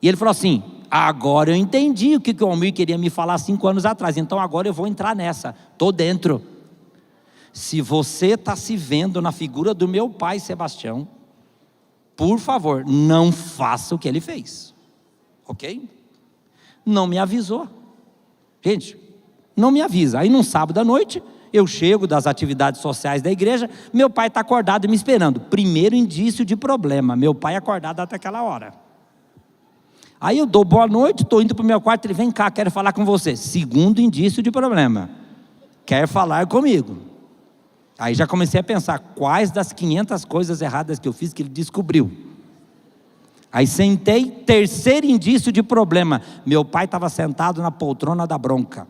E ele falou assim, agora eu entendi o que o Almir queria me falar 5 anos atrás, então agora eu vou entrar nessa, estou dentro. Se você está se vendo na figura do meu pai Sebastião, por favor, não faça o que ele fez, ok? Não me avisou, gente, não me avisa. Aí num sábado à noite, eu chego das atividades sociais da igreja, meu pai está acordado me esperando, primeiro indício de problema, meu pai acordado até aquela hora. Aí eu dou boa noite, estou indo para o meu quarto, ele vem cá, quero falar com você, segundo indício de problema, quer falar comigo. Aí já comecei a pensar, quais das 500 coisas erradas que eu fiz que ele descobriu. Aí sentei, terceiro indício de problema, meu pai estava sentado na poltrona da bronca.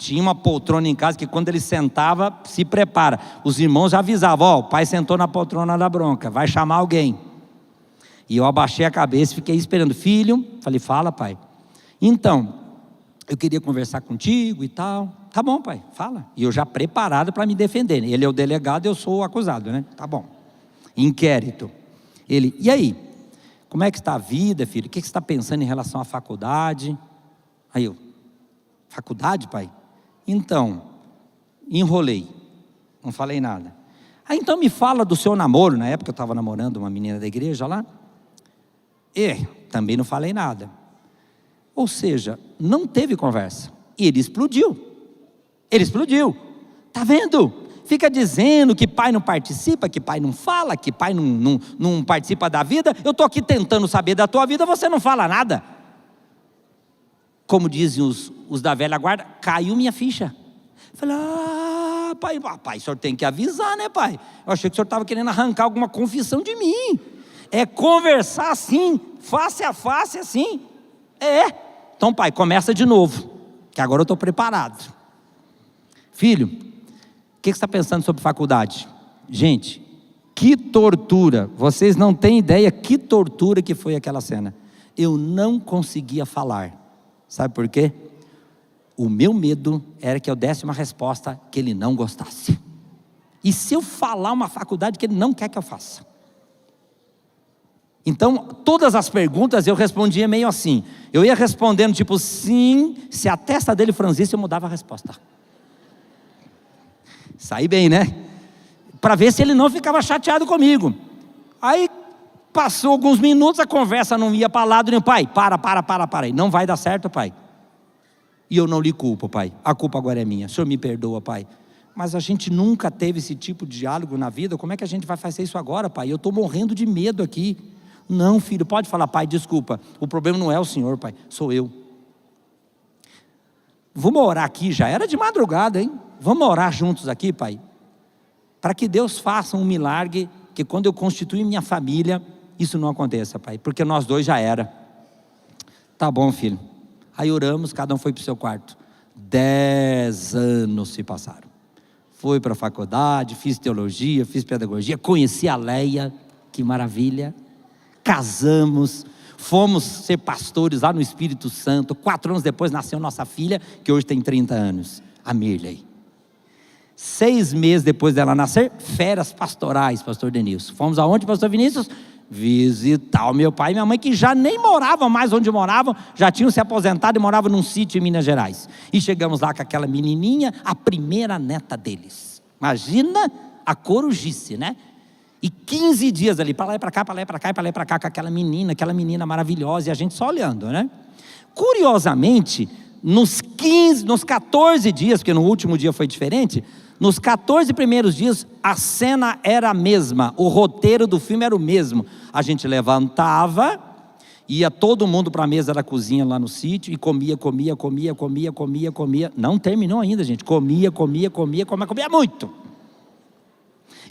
Tinha uma poltrona em casa que quando ele sentava, se prepara. Os irmãos já avisavam, ó, o pai sentou na poltrona da bronca, vai chamar alguém. E eu abaixei a cabeça e fiquei esperando. Filho, falei, fala, pai. Então, eu queria conversar contigo e tal. Tá bom, pai, fala. E eu já preparado para me defender. Ele é o delegado, eu sou o acusado, né? Tá bom. Inquérito. Ele, e aí? Como é que está a vida, filho? O que você está pensando em relação à faculdade? Aí eu, faculdade, pai? Então, enrolei. Não falei nada. Aí então me fala do seu namoro. Na época eu estava namorando uma menina da igreja lá. Também não falei nada. Ou seja, não teve conversa. E ele explodiu. Ele explodiu. Tá vendo? Fica dizendo que pai não participa, que pai não fala, que pai não participa da vida. Eu estou aqui tentando saber da tua vida, você não fala nada. Como dizem os da velha guarda, caiu minha ficha. Falei, pai, o senhor tem que avisar, né, pai? Eu achei que o senhor estava querendo arrancar alguma confissão de mim. É conversar assim, face a face assim. Então, pai, começa de novo, que agora eu estou preparado. Filho, o que você está pensando sobre faculdade? Gente, que tortura. Vocês não têm ideia que tortura que foi aquela cena. Eu não conseguia falar. Sabe por quê? O meu medo era que eu desse uma resposta que ele não gostasse. E se eu falar uma faculdade que ele não quer que eu faça? Então, todas as perguntas eu respondia meio assim. Eu ia respondendo tipo sim, se a testa dele franzisse eu mudava a resposta. Saí bem, né? Para ver se ele não ficava chateado comigo. Aí passou alguns minutos, a conversa não ia para lado nenhum. Pai, para. Não vai dar certo, pai. E eu não lhe culpo, pai. A culpa agora é minha. O senhor me perdoa, pai. Mas a gente nunca teve esse tipo de diálogo na vida. Como é que a gente vai fazer isso agora, pai? Eu estou morrendo de medo aqui. Não, filho, pode falar, pai, desculpa. O problema não é o senhor, pai, sou eu. Vamos orar aqui, já era de madrugada, hein? Vamos orar juntos aqui, pai? Para que Deus faça um milagre, que quando eu constituir minha família, isso não aconteça, pai. Porque nós dois já era. Tá bom, filho. Aí oramos, cada um foi para o seu quarto. 10 anos se passaram. Fui para a faculdade, fiz teologia, fiz pedagogia, conheci a Leia, que maravilha. Casamos, fomos ser pastores lá no Espírito Santo. 4 anos depois nasceu nossa filha, que hoje tem 30 anos, a Mirley. 6 meses depois dela nascer, férias pastorais, pastor Denilson. Fomos aonde, pastor Vinícius? Visitar o meu pai e minha mãe, que já nem moravam mais onde moravam, já tinham se aposentado e moravam num sítio em Minas Gerais. E chegamos lá com aquela menininha, a primeira neta deles. Imagina a corujice, né? E 15 dias ali, para lá e para cá, para lá e para cá, para lá e para cá, com aquela menina maravilhosa, e a gente só olhando, né? Curiosamente, nos 14 dias, porque no último dia foi diferente, nos 14 primeiros dias, a cena era a mesma, o roteiro do filme era o mesmo. A gente levantava, ia todo mundo para a mesa da cozinha lá no sítio, e comia. Não terminou ainda, gente, comia muito.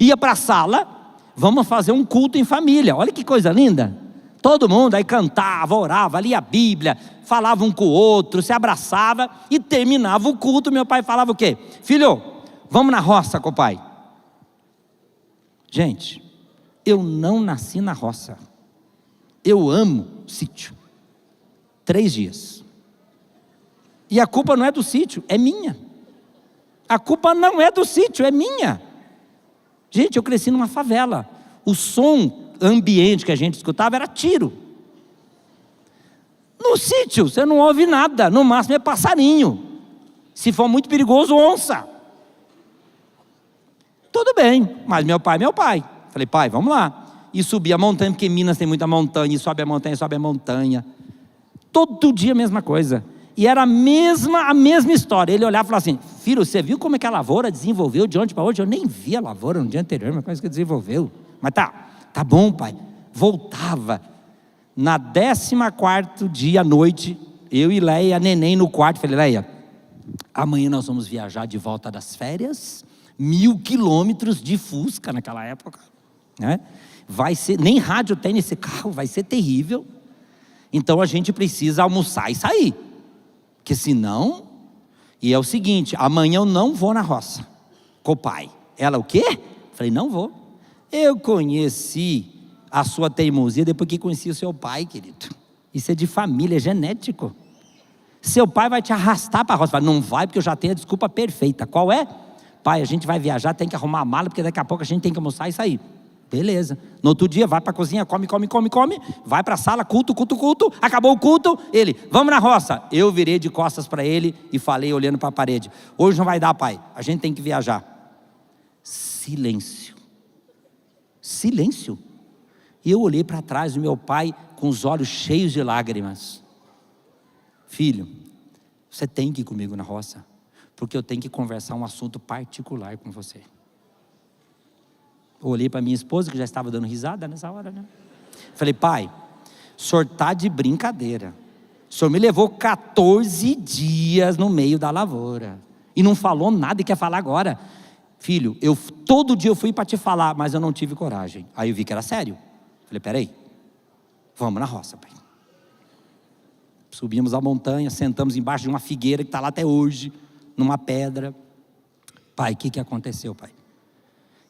Ia para a sala, vamos fazer um culto em família, olha que coisa linda. Todo mundo aí cantava, orava, lia a Bíblia, falava um com o outro, se abraçava e terminava o culto. Meu pai falava o quê? Filho, vamos na roça com o pai. Gente, eu não nasci na roça. Eu amo sítio. 3 dias. E a culpa não é do sítio, é minha. A culpa não é do sítio, é minha. Gente, eu cresci numa favela. O som ambiente que a gente escutava era tiro. No sítio, você não ouve nada. No máximo é passarinho. Se for muito perigoso, onça. Tudo bem, mas meu pai é meu pai. Falei, pai, vamos lá. E subi a montanha, porque em Minas tem muita montanha. E sobe a montanha. Todo dia a mesma coisa. E era a mesma história. Ele olhava e falava assim, filho, você viu como é que a lavoura desenvolveu de ontem para hoje? Eu nem vi a lavoura no dia anterior, mas como é que desenvolveu? Mas tá bom, pai. Voltava. Na 14º dia à noite, eu e Leia, a neném no quarto. Falei, Leia, amanhã nós vamos viajar de volta das férias. 1000 quilômetros de Fusca naquela época, né? Vai ser, nem rádio tem nesse carro, vai ser terrível. Então a gente precisa almoçar e sair. Porque senão, E é o seguinte, amanhã eu não vou na roça com o pai. Ela, o quê? Falei, não vou. Eu conheci a sua teimosia depois que conheci o seu pai, querido. Isso é de família, é genético. Seu pai vai te arrastar para a roça. Falei, não vai, porque eu já tenho a desculpa perfeita. Qual é? Pai, a gente vai viajar, tem que arrumar a mala, porque daqui a pouco a gente tem que almoçar e sair. Beleza. No outro dia, vai para a cozinha, come. Vai para a sala, culto. Acabou o culto, ele, vamos na roça. Eu virei de costas para ele e falei, olhando para a parede, hoje não vai dar, pai, a gente tem que viajar. Silêncio. E eu olhei para trás do meu pai com os olhos cheios de lágrimas. Filho, você tem que ir comigo na roça, porque eu tenho que conversar um assunto particular com você. Eu olhei para minha esposa, que já estava dando risada nessa hora, né? Falei, pai, o senhor está de brincadeira. O senhor me levou 14 dias no meio da lavoura e não falou nada e quer falar agora. Filho, todo dia eu fui para te falar, mas eu não tive coragem. Aí eu vi que era sério. Falei, peraí, vamos na roça, pai. Subimos a montanha, sentamos embaixo de uma figueira que está lá até hoje, numa pedra. Pai, o que aconteceu, pai?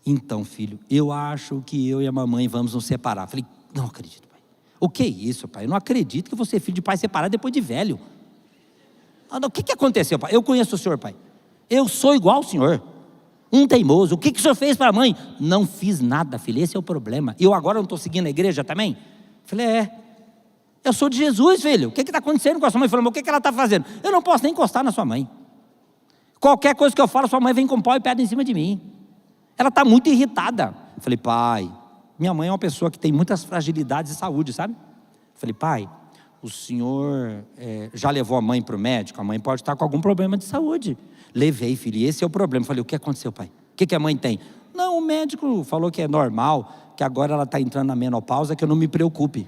Então, filho, eu acho que eu e a mamãe vamos nos separar. Falei, não acredito, pai. O que é isso, pai? Eu não acredito que você é filho de pai separado depois de velho. O que aconteceu, pai? Eu conheço o senhor, pai. Eu sou igual ao senhor. Um teimoso. O que o senhor fez para a mãe? Não fiz nada, filho, esse é o problema. Eu agora não estou seguindo a igreja também? Falei, eu sou de Jesus, filho. O que está acontecendo com a sua mãe? Falei, mas o que ela está fazendo? Eu não posso nem encostar na sua mãe. Qualquer coisa que eu falo, sua mãe vem com pau e pedra em cima de mim. Ela está muito irritada. Falei, pai, minha mãe é uma pessoa que tem muitas fragilidades de saúde, sabe? Falei, pai, o senhor já levou a mãe para o médico? A mãe pode estar com algum problema de saúde. Levei, filho, e esse é o problema. Falei, o que aconteceu, pai? O que a mãe tem? Não, o médico falou que é normal, que agora ela está entrando na menopausa, que eu não me preocupe.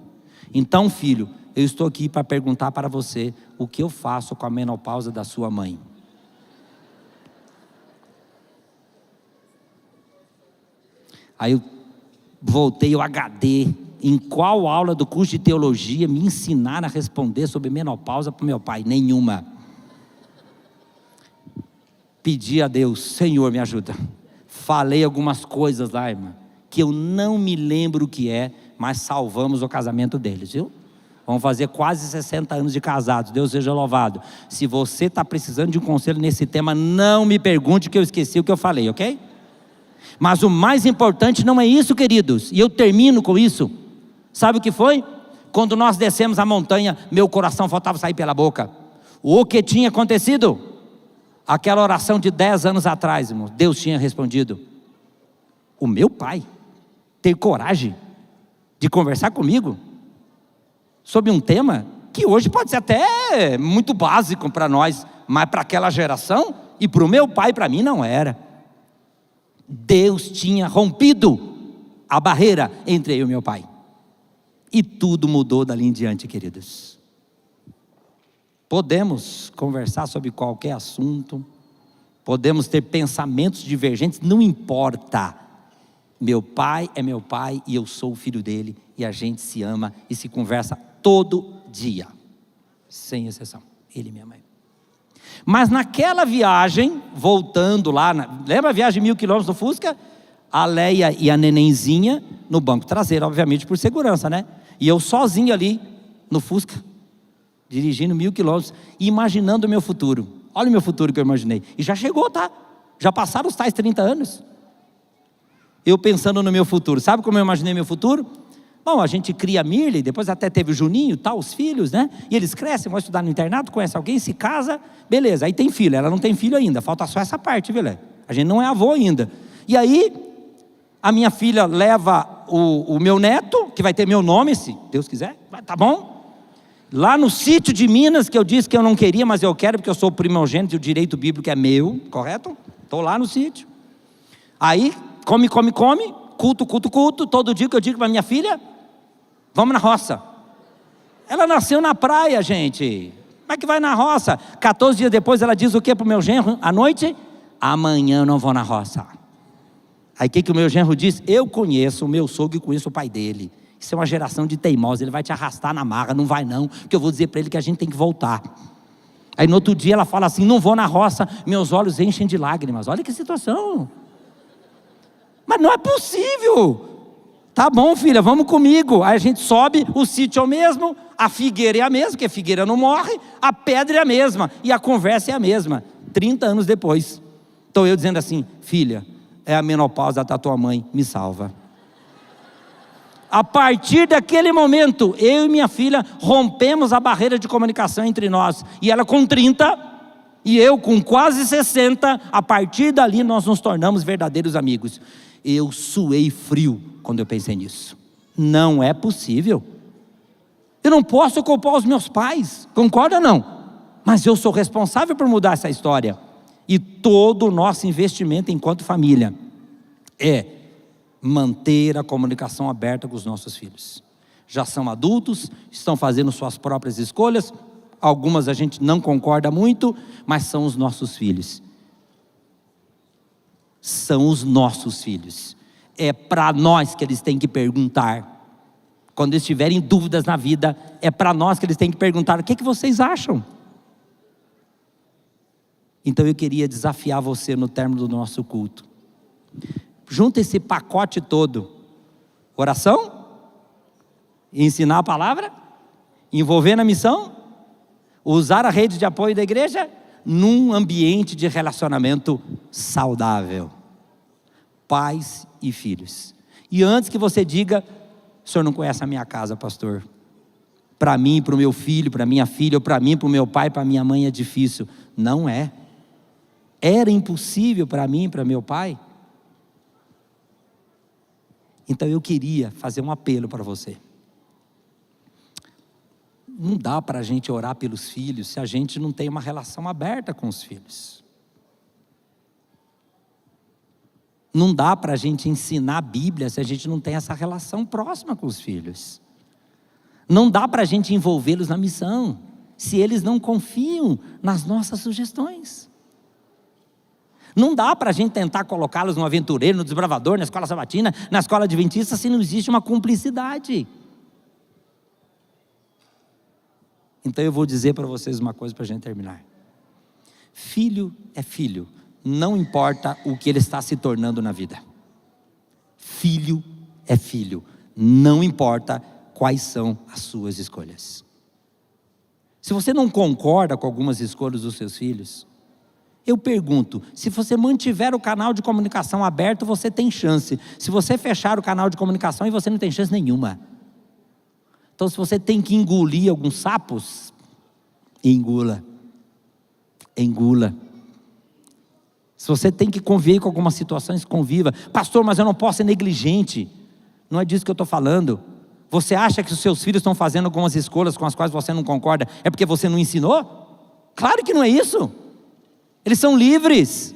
Então, filho, eu estou aqui para perguntar para você, o que eu faço com a menopausa da sua mãe? Aí eu voltei ao HD, em qual aula do curso de teologia me ensinaram a responder sobre menopausa para o meu pai? Nenhuma. Pedi a Deus, Senhor, me ajuda. Falei algumas coisas lá, irmã, que eu não me lembro o que é, mas salvamos o casamento deles, viu? Vamos fazer quase 60 anos de casados, Deus seja louvado. Se você está precisando de um conselho nesse tema, não me pergunte, que eu esqueci o que eu falei, ok? Mas o mais importante não é isso, queridos, e eu termino com isso. Sabe o que foi? Quando nós descemos a montanha, meu coração faltava sair pela boca. O que tinha acontecido? Aquela oração de 10 anos atrás, irmão, Deus tinha respondido. O meu pai ter coragem de conversar comigo sobre um tema que hoje pode ser até muito básico para nós, mas para aquela geração e para o meu pai e para mim não era. Deus tinha rompido a barreira entre eu e meu pai. E tudo mudou dali em diante, queridos. Podemos conversar sobre qualquer assunto, podemos ter pensamentos divergentes, não importa. Meu pai é meu pai e eu sou o filho dele, e a gente se ama e se conversa todo dia, sem exceção, ele e minha mãe. Mas naquela viagem, voltando lá, lembra a viagem de 1.000 quilômetros no Fusca? A Leia e a nenenzinha no banco traseiro, obviamente por segurança, né? E eu sozinho ali no Fusca, dirigindo 1.000 quilômetros, e imaginando o meu futuro. Olha o meu futuro que eu imaginei. E já chegou, tá? Já passaram os tais 30 anos. Eu pensando no meu futuro. Sabe como eu imaginei meu futuro? Bom, a gente cria a Mirley, depois até teve o Juninho, tal, os filhos, né? E eles crescem, vão estudar no internato, conhece alguém, se casa, beleza. Aí tem filho, ela não tem filho ainda, falta só essa parte, viu, Lé? A gente não é avô ainda. E aí, a minha filha leva o meu neto, que vai ter meu nome, se Deus quiser, tá bom? Lá no sítio de Minas, que eu disse que eu não queria, mas eu quero, porque eu sou o primogênito e o direito bíblico é meu, correto? Estou lá no sítio. Aí, come, culto, todo dia que eu digo para minha filha, vamos na roça. Ela nasceu na praia, gente. Como é que vai na roça? 14 dias depois ela diz o que para o meu genro? À noite? Amanhã eu não vou na roça. Aí o que o meu genro diz? Eu conheço o meu sogro e conheço o pai dele. Isso é uma geração de teimosos, ele vai te arrastar na marra, não vai não, porque eu vou dizer para ele que a gente tem que voltar. Aí no outro dia ela fala assim: não vou na roça, meus olhos enchem de lágrimas. Olha que situação. Mas não é possível. Tá bom, filha, vamos comigo. Aí a gente sobe, o sítio é o mesmo, a figueira é a mesma, porque a figueira não morre, a pedra é a mesma, e a conversa é a mesma. 30 anos depois. Então eu dizendo assim: filha, é a menopausa da tua mãe, me salva. A partir daquele momento, eu e minha filha rompemos a barreira de comunicação entre nós. E ela com 30, e eu com quase 60, a partir dali nós nos tornamos verdadeiros amigos. Eu suei frio quando eu pensei nisso. Não é possível. Eu não posso culpar os meus pais, concorda ou não? Mas eu sou responsável por mudar essa história. E todo o nosso investimento enquanto família é manter a comunicação aberta com os nossos filhos. Já são adultos, estão fazendo suas próprias escolhas, algumas a gente não concorda muito, mas são os nossos filhos. São os nossos filhos. É para nós que eles têm que perguntar. Quando eles tiverem dúvidas na vida, é para nós que eles têm que perguntar: o que vocês acham? Então eu queria desafiar você no término do nosso culto. Junta esse pacote todo: oração, ensinar a palavra, envolver na missão, usar a rede de apoio da igreja, num ambiente de relacionamento saudável. Pais e filhos. E antes que você diga: o senhor não conhece a minha casa, pastor. Para mim, para o meu filho, para minha filha, ou para mim, para o meu pai, para minha mãe é difícil. Não é. Era impossível para mim, para meu pai. Então eu queria fazer um apelo para você. Não dá para a gente orar pelos filhos se a gente não tem uma relação aberta com os filhos. Não dá para a gente ensinar a Bíblia se a gente não tem essa relação próxima com os filhos. Não dá para a gente envolvê-los na missão se eles não confiam nas nossas sugestões. Não dá para a gente tentar colocá-los no aventureiro, no desbravador, na escola sabatina, na escola adventista, se não existe uma cumplicidade. Então eu vou dizer para vocês uma coisa para a gente terminar. Filho é filho, não importa o que ele está se tornando na vida. Filho é filho, não importa quais são as suas escolhas. Se você não concorda com algumas escolhas dos seus filhos, eu pergunto: se você mantiver o canal de comunicação aberto, você tem chance. Se você fechar o canal de comunicação, você não tem chance nenhuma. Então, se você tem que engolir alguns sapos, engula. Engula. Se você tem que conviver com algumas situações, conviva. Pastor, mas eu não posso ser negligente. Não é disso que eu estou falando. Você acha que os seus filhos estão fazendo algumas escolhas com as quais você não concorda, é porque você não ensinou? Claro que não é isso. Eles são livres.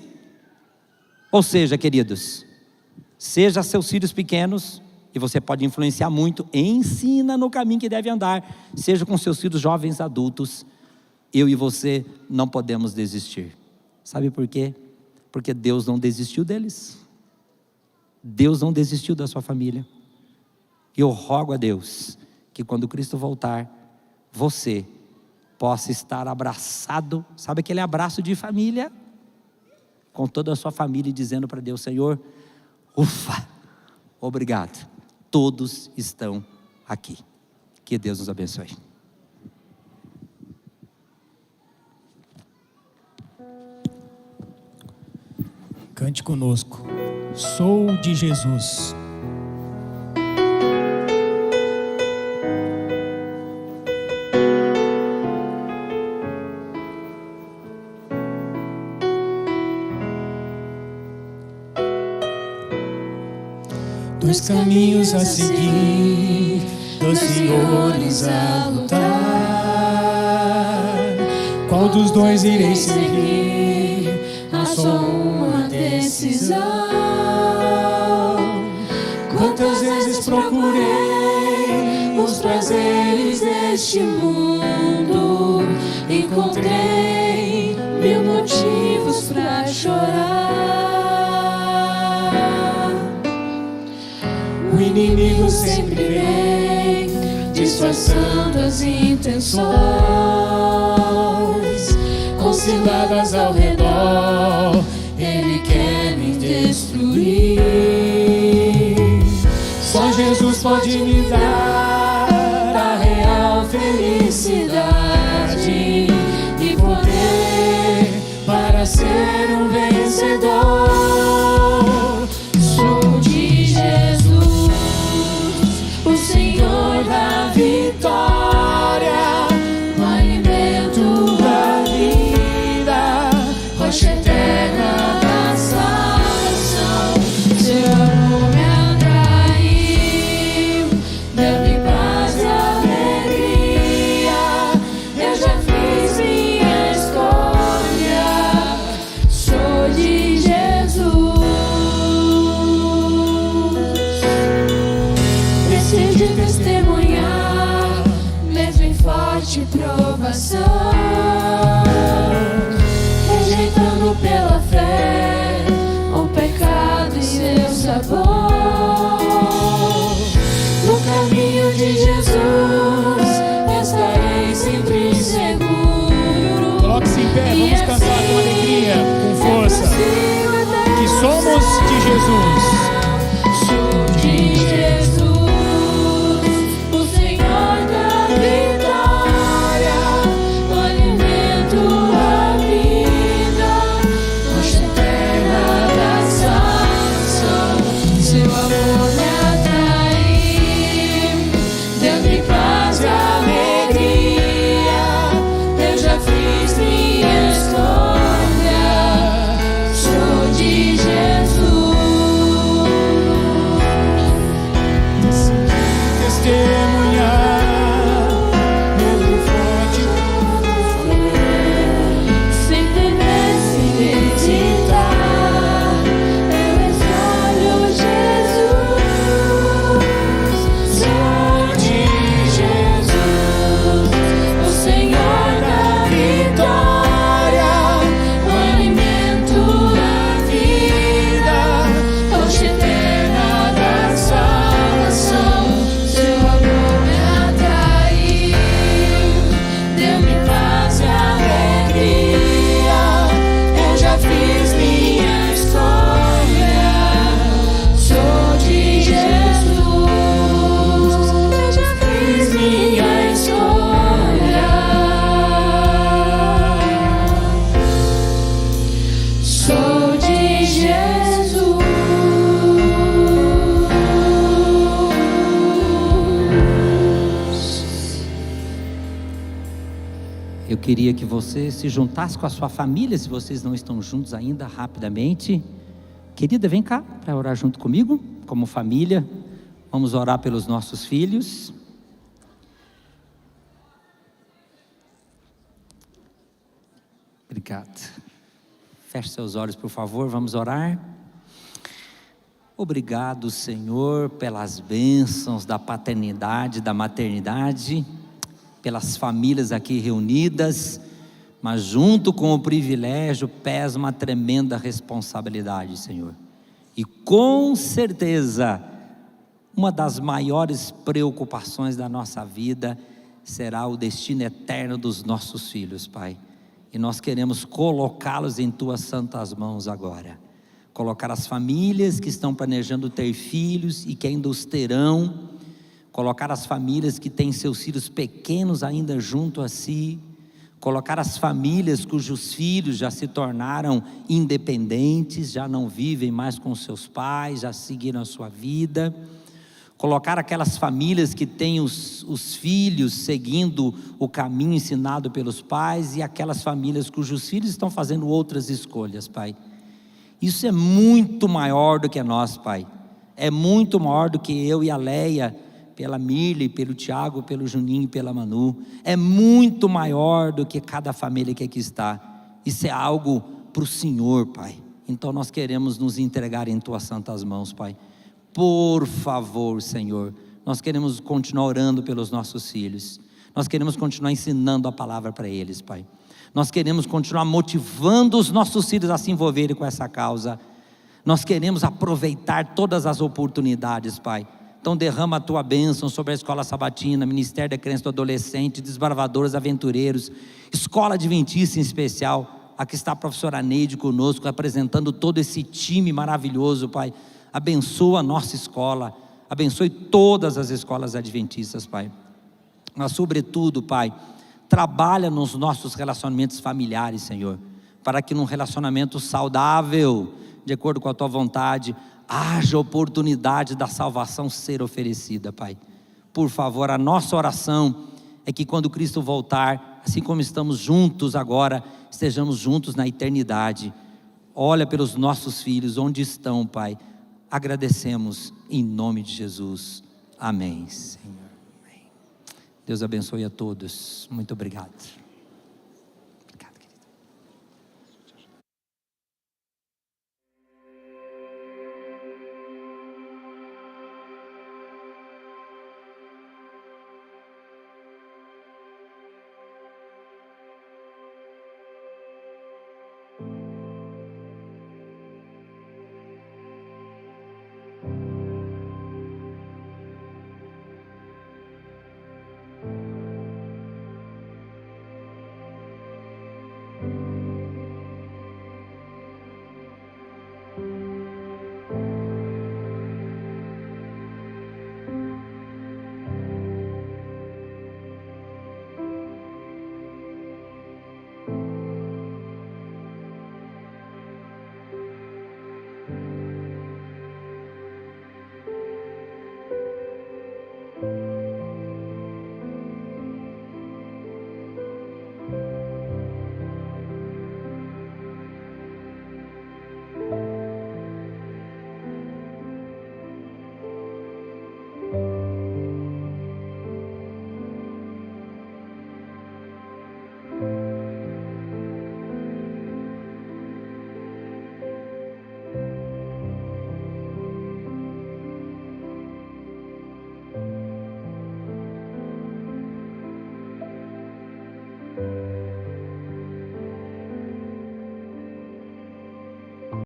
Ou seja, queridos, seja seus filhos pequenos, e você pode influenciar muito, ensina no caminho que deve andar. Seja com seus filhos jovens, adultos, eu e você não podemos desistir. Sabe por quê? Porque Deus não desistiu deles. Deus não desistiu da sua família. E eu rogo a Deus que quando Cristo voltar, você possa estar abraçado, sabe aquele abraço de família? Com toda a sua família, dizendo para Deus: Senhor, ufa, obrigado, todos estão aqui. Que Deus nos abençoe. Cante conosco: sou de Jesus. Dois caminhos a seguir, dois senhores a lutar. Qual dos dois irei seguir? Há só uma decisão. Quantas vezes procurei os prazeres deste mundo, encontrei 1000 motivos pra chorar. O inimigo sempre vem disfarçando as intenções, ciladas ao redor, ele quer me destruir. Só Jesus pode me dar a real felicidade e poder para ser um vencedor. Sou de Jesus, o Senhor da vitória, o alimento da vida, rocha eterna da salvação. Seu amor me atraiu, deu-me paz e alegria. Eu já fiz minha escolha, sou de Jesus. Decidi testemunhar, mesmo em forte provação, rejeitando pela fé o pecado e seu sabor. No caminho de Jesus estarei sempre seguro. Coloque-se em pé, vamos cantar com alegria, com força, que somos de Jesus. Sou de Jesus, o Senhor da vitória, o alimento da vida, rocha eterna da salvação. Seu amor me atraiu, deu-me paz e alegria. Eu já fiz minha escolha, sou de Jesus. Testemunhar, mesmo forte Sem temer, sem hesitar, eu escolho Jesus. Sou de Jesus, o Senhor da vitória, o alimento da vida, rocha eterna da salvação. Seu amor me atraiu, deu-me paz e alegria. Eu já fiz minha escolha, sou de Jesus. Eu já fiz minha escolha, sou de Jesus. Eu queria que você se juntasse com a sua família, se vocês não estão juntos ainda, rapidamente. Querida, vem cá para orar junto comigo, como família. Vamos orar pelos nossos filhos. Obrigado. Feche seus olhos, por favor, vamos orar. Obrigado, Senhor, pelas bênçãos da paternidade, da maternidade, pelas famílias aqui reunidas, mas junto com o privilégio pesa uma tremenda responsabilidade, Senhor. E com certeza, uma das maiores preocupações da nossa vida será o destino eterno dos nossos filhos, Pai. E nós queremos colocá-los em Tuas santas mãos agora. Colocar as famílias que estão planejando ter filhos e que ainda os terão. Colocar as famílias que têm seus filhos pequenos ainda junto a si. Colocar as famílias cujos filhos já se tornaram independentes, já não vivem mais com seus pais, já seguiram a sua vida. Colocar aquelas famílias que têm os filhos seguindo o caminho ensinado pelos pais e aquelas famílias cujos filhos estão fazendo outras escolhas, Pai. Isso é muito maior do que nós, Pai. É muito maior do que eu e a Leia, pela Mirle, pelo Tiago, pelo Juninho e pela Manu. É muito maior do que cada família que aqui está. Isso é algo para o Senhor, Pai. Então nós queremos nos entregar em Tuas santas mãos, Pai. Por favor, Senhor, nós queremos continuar orando pelos nossos filhos. Nós queremos continuar ensinando a palavra para eles, Pai. Nós queremos continuar motivando os nossos filhos a se envolverem com essa causa. Nós queremos aproveitar todas as oportunidades, Pai. Então derrama a Tua bênção sobre a Escola Sabatina, Ministério da Criança e do Adolescente, Desbravadores Aventureiros, Escola Adventista em especial. Aqui está a professora Neide conosco, apresentando todo esse time maravilhoso, Pai. Abençoa a nossa escola, abençoe todas as escolas adventistas, Pai. Mas sobretudo, Pai, trabalha nos nossos relacionamentos familiares, Senhor, para que num relacionamento saudável, de acordo com a Tua vontade, haja oportunidade da salvação ser oferecida, Pai. Por favor, a nossa oração é que quando Cristo voltar, assim como estamos juntos agora, estejamos juntos na eternidade. Olha pelos nossos filhos, onde estão, Pai. Agradecemos em nome de Jesus. Amém, Senhor. Amém. Deus abençoe a todos. Muito obrigado. Obrigado, querido.